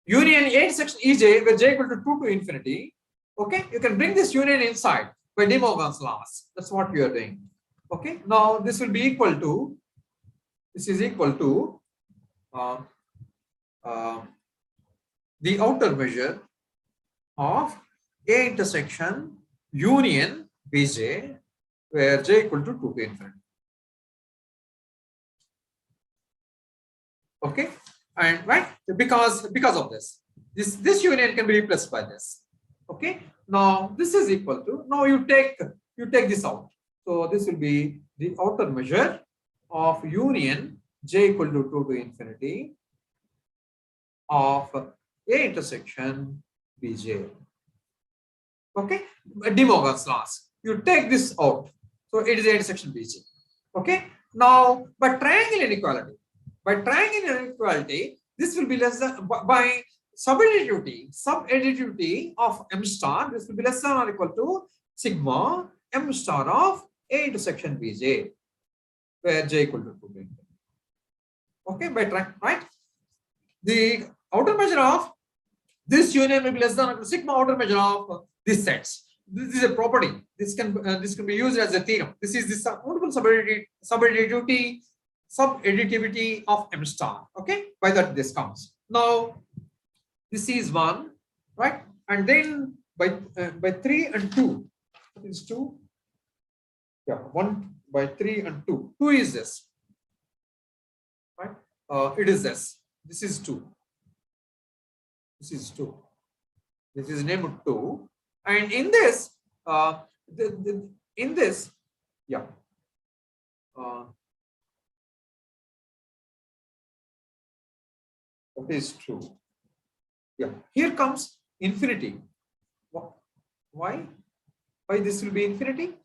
union A intersection Ej, where j equal to 2 to infinity. Okay, you can bring this union inside by De Morgan's laws. That's what we are doing. Okay, now this will be equal to, this is equal to the outer measure of A intersection union Bj, where j equal to 2 to infinity. Okay, and right, because of this union can be replaced by this. Okay, now this is equal to, now you take this out. So this will be the outer measure of union j equal to 2 to infinity of A intersection Bj. Okay, De Morgan's laws. You take this out, so it is A intersection Bj. Okay, now by triangle inequality, this will be less than, by subadditivity of m star, this will be less than or equal to sigma m star of A intersection Bj, where j equal to 2. Okay, by right, the outer measure of this union will be less than or equal to sigma outer measure of this sets. This is a property. This can be used as a theorem. This is the countable subadditivity of m star. Okay, by that this comes. Now this is 1, right, and then by 3 and 2, what is 2? Yeah, 1 by 3 and 2. 2 is this, right? It is this. This is 2. This is 2. This is named 2, and in this, yeah. What is true? Yeah, here comes infinity. Why this will be infinity?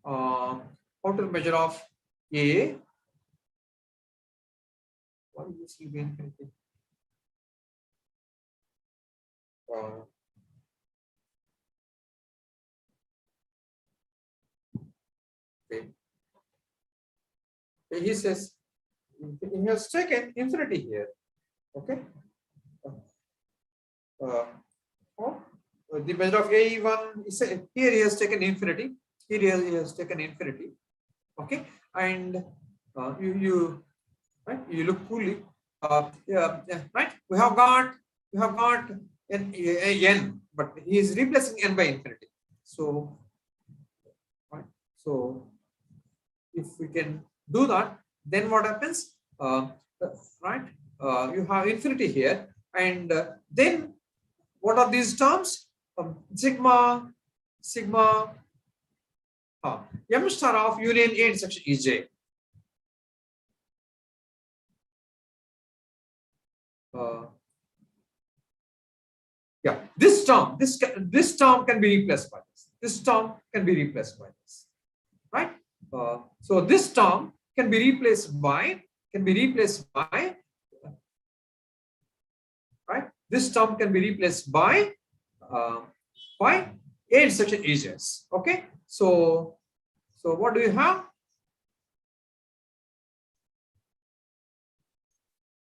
Outer measure of A. Why this will be infinity? Okay. He says he has taken infinity here. Okay. The measure of A1 is here he has taken infinity. Here he has taken infinity. Okay, and you right, you look coolly. Yeah, right. We have got n, but he is replacing n by infinity. So, right. So, if we can do that, then what happens? Right. You have infinity here, and then what are these terms? Sigma m star of union A intersection Ej. Yeah, this term can be replaced by this. This term can be replaced by this, right? So this term can be replaced by right. This term can be replaced by A intersection Ej's. Okay, so what do you have?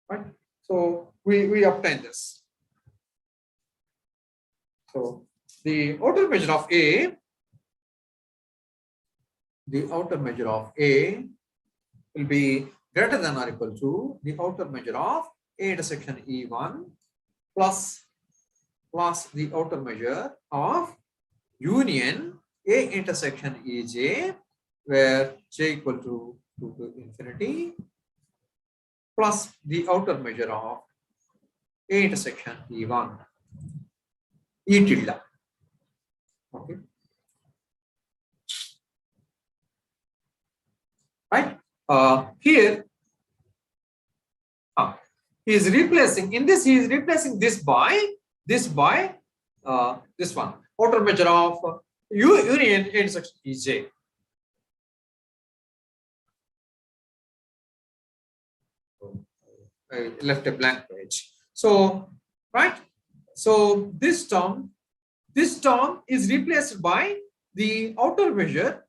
Right. So we obtain this. So the outer measure of A will be greater than or equal to the outer measure of A intersection E1 plus the outer measure of union A intersection Ej, where j equal to 2 to infinity, plus the outer measure of A intersection E1 E tilde. Okay. Right. Here he is replacing this by this one, outer measure of union intersection Ej. I left a blank page. So, right. So this term is replaced by the outer measure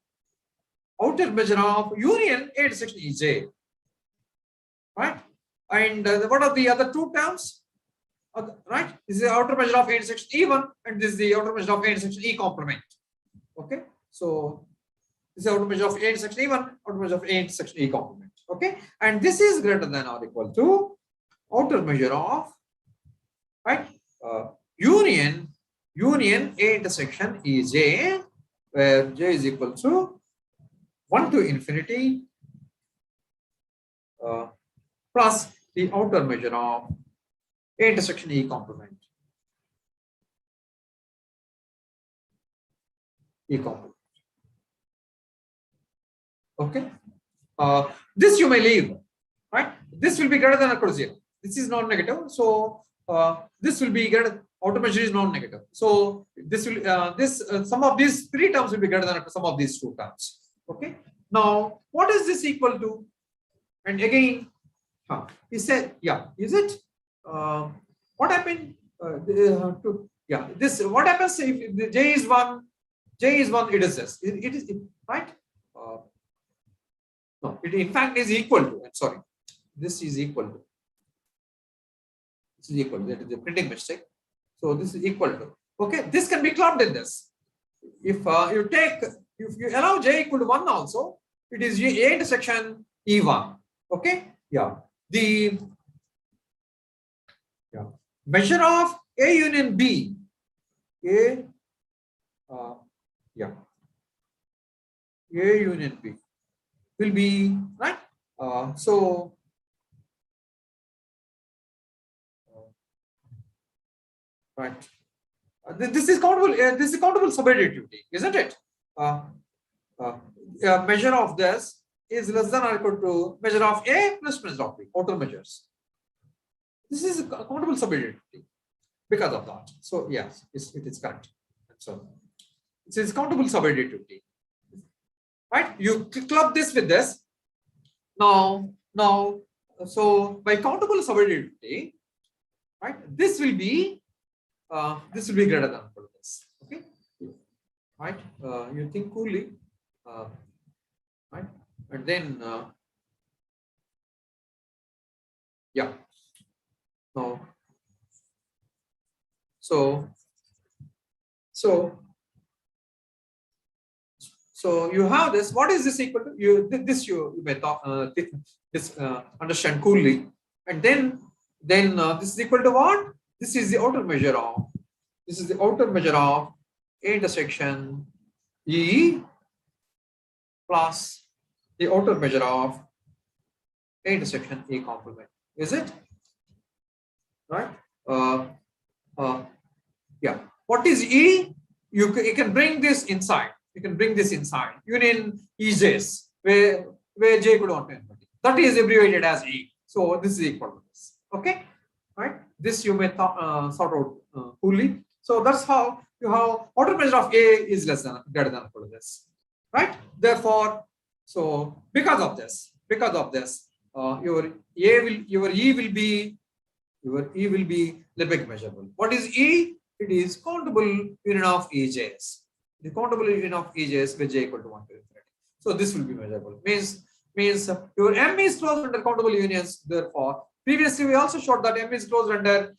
of union A intersection Ej. Right. And what are the other two terms? Right. This is the outer measure of A intersection E1, and this is the outer measure of A intersection E complement. Okay. So this is the outer measure of A intersection E1, outer measure of A intersection E complement. Okay. And this is greater than or equal to outer measure of right union A intersection Ej, where j is equal to 1 to infinity plus the outer measure of A intersection E complement. Okay. This you may leave, right? This will be greater than or equal to 0. This is non-negative, so this will be greater. Outer measure is non-negative, so this will some of these three terms will be greater than some of these two terms. Okay. Now, what is this equal to? And again, he said, yeah, is it? What happened? This. What happens if the j is 1? J is 1. It is this. It is right. No, it in fact is equal to. I'm sorry. This is equal to. This is equal to. That is the printing mistake. So this is equal to. Okay. This can be clubbed in this. If you allow j equal to 1 also, it is A intersection E1. Okay. Yeah. The measure of A union B. A union B will be right. Right. This is countable. This is countable subadditivity, isn't it? Measure of this is less than or equal to measure of A plus measure of B. Outer measures. This is countable subadditivity because of that. So yes, it is correct. So it is countable subadditivity. Right? You club this with this. Now, so by countable subadditivity, right? This will be this will be greater than or equal to this. Okay, right? You think coolly, right? And then yeah. No. So you have this. What is this equal to? This you may talk, understand coolly, and then this is equal to what? This is the outer measure of. This is the outer measure of A intersection E plus the outer measure of A intersection A complement. Is it right? Yeah. What is E? You can bring this inside. You can bring this inside. Union EJs where J could not be infinity. That is abbreviated as E. So this is equal to this. Okay, right? This you may sort out coolly. So that's how you have outer measure of A is less than greater than or equal to this, right? Therefore, so because of this, your E will be Lebesgue measurable. What is E? It is countable union of EJs. The countable union of EJs with J equal to 1 to infinity. So this will be measurable. Means your M is closed under countable unions. Therefore, previously we also showed that M is closed under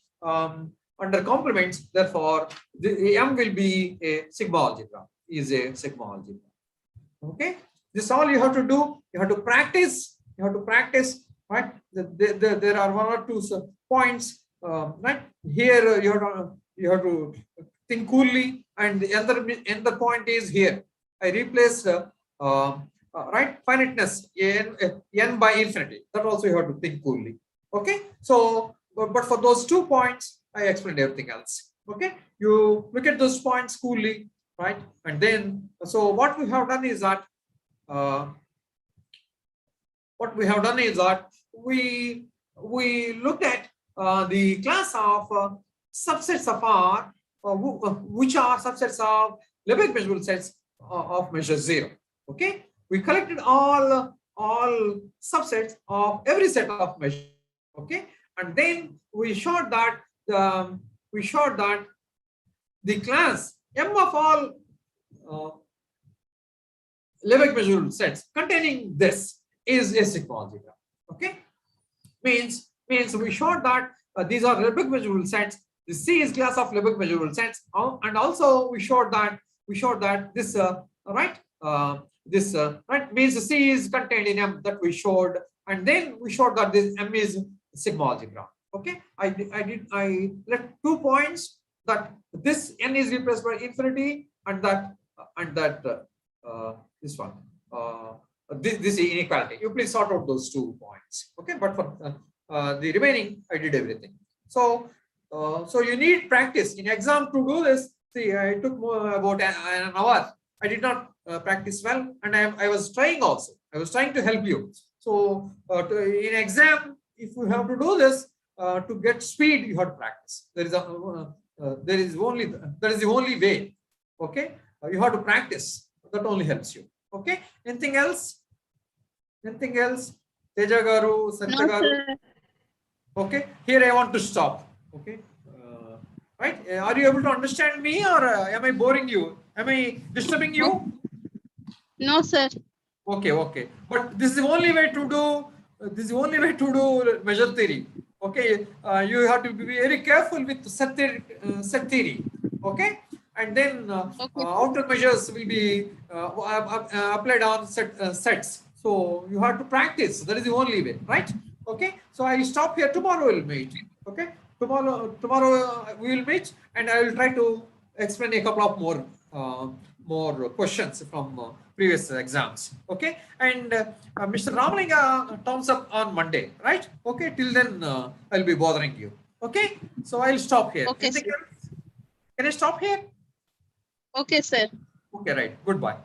complements. Therefore, the M will be a sigma algebra. Is a sigma algebra. Okay. This is all you have to do. You have to practice. Right. There are one or two points. Right here you have to think coolly, and the other point is here. I replaced right finiteness n by infinity. That also you have to think coolly. Okay. So, but for those 2 points, I explained everything else. Okay. You look at those points coolly, right? And then, so what we have done is that we looked at the class of subsets of R, which are subsets of Lebesgue measurable sets of measure 0. Okay, we collected all subsets of every set of measures. Okay, and then we showed that the class M of all Lebesgue measurable sets containing this is a sigma algebra. Okay, means we showed that these are Lebesgue measurable sets. The C is class of Lebesgue measurable sets, and also we showed that this right means the C is contained in M, that we showed, and then we showed that this M is sigma algebra. Okay, I left 2 points, that this N is replaced by infinity, and that this one. This is inequality. You please sort out those 2 points. Okay, but for the remaining, I did everything. So you need practice in exam to do this. See, I took about an hour. I did not practice well, and I was trying also. I was trying to help you. So in exam, if you have to do this to get speed, you have to practice. That is the only way. Okay, you have to practice. That only helps you. Okay. Anything else? Teja garu, Sanjay garu. Okay. Here I want to stop. Okay. Right. Are you able to understand me, or am I boring you? Am I disturbing you? No, sir. Okay. But this is the only way to do. Measure theory. Okay. You have to be very careful with set theory. Okay. And then outer measures will be applied on sets. So you have to practice. That is the only way, right? Okay. So I stop here. Tomorrow we'll meet. Okay. Tomorrow we will meet, and I will try to explain a couple of more questions from previous exams. Okay. And Mr. Ramalinga turns up on Monday, right? Okay. Till then, I'll be bothering you. Okay. So I'll stop here. Okay, sir. Can I stop here? Okay, sir. Okay, right. Goodbye.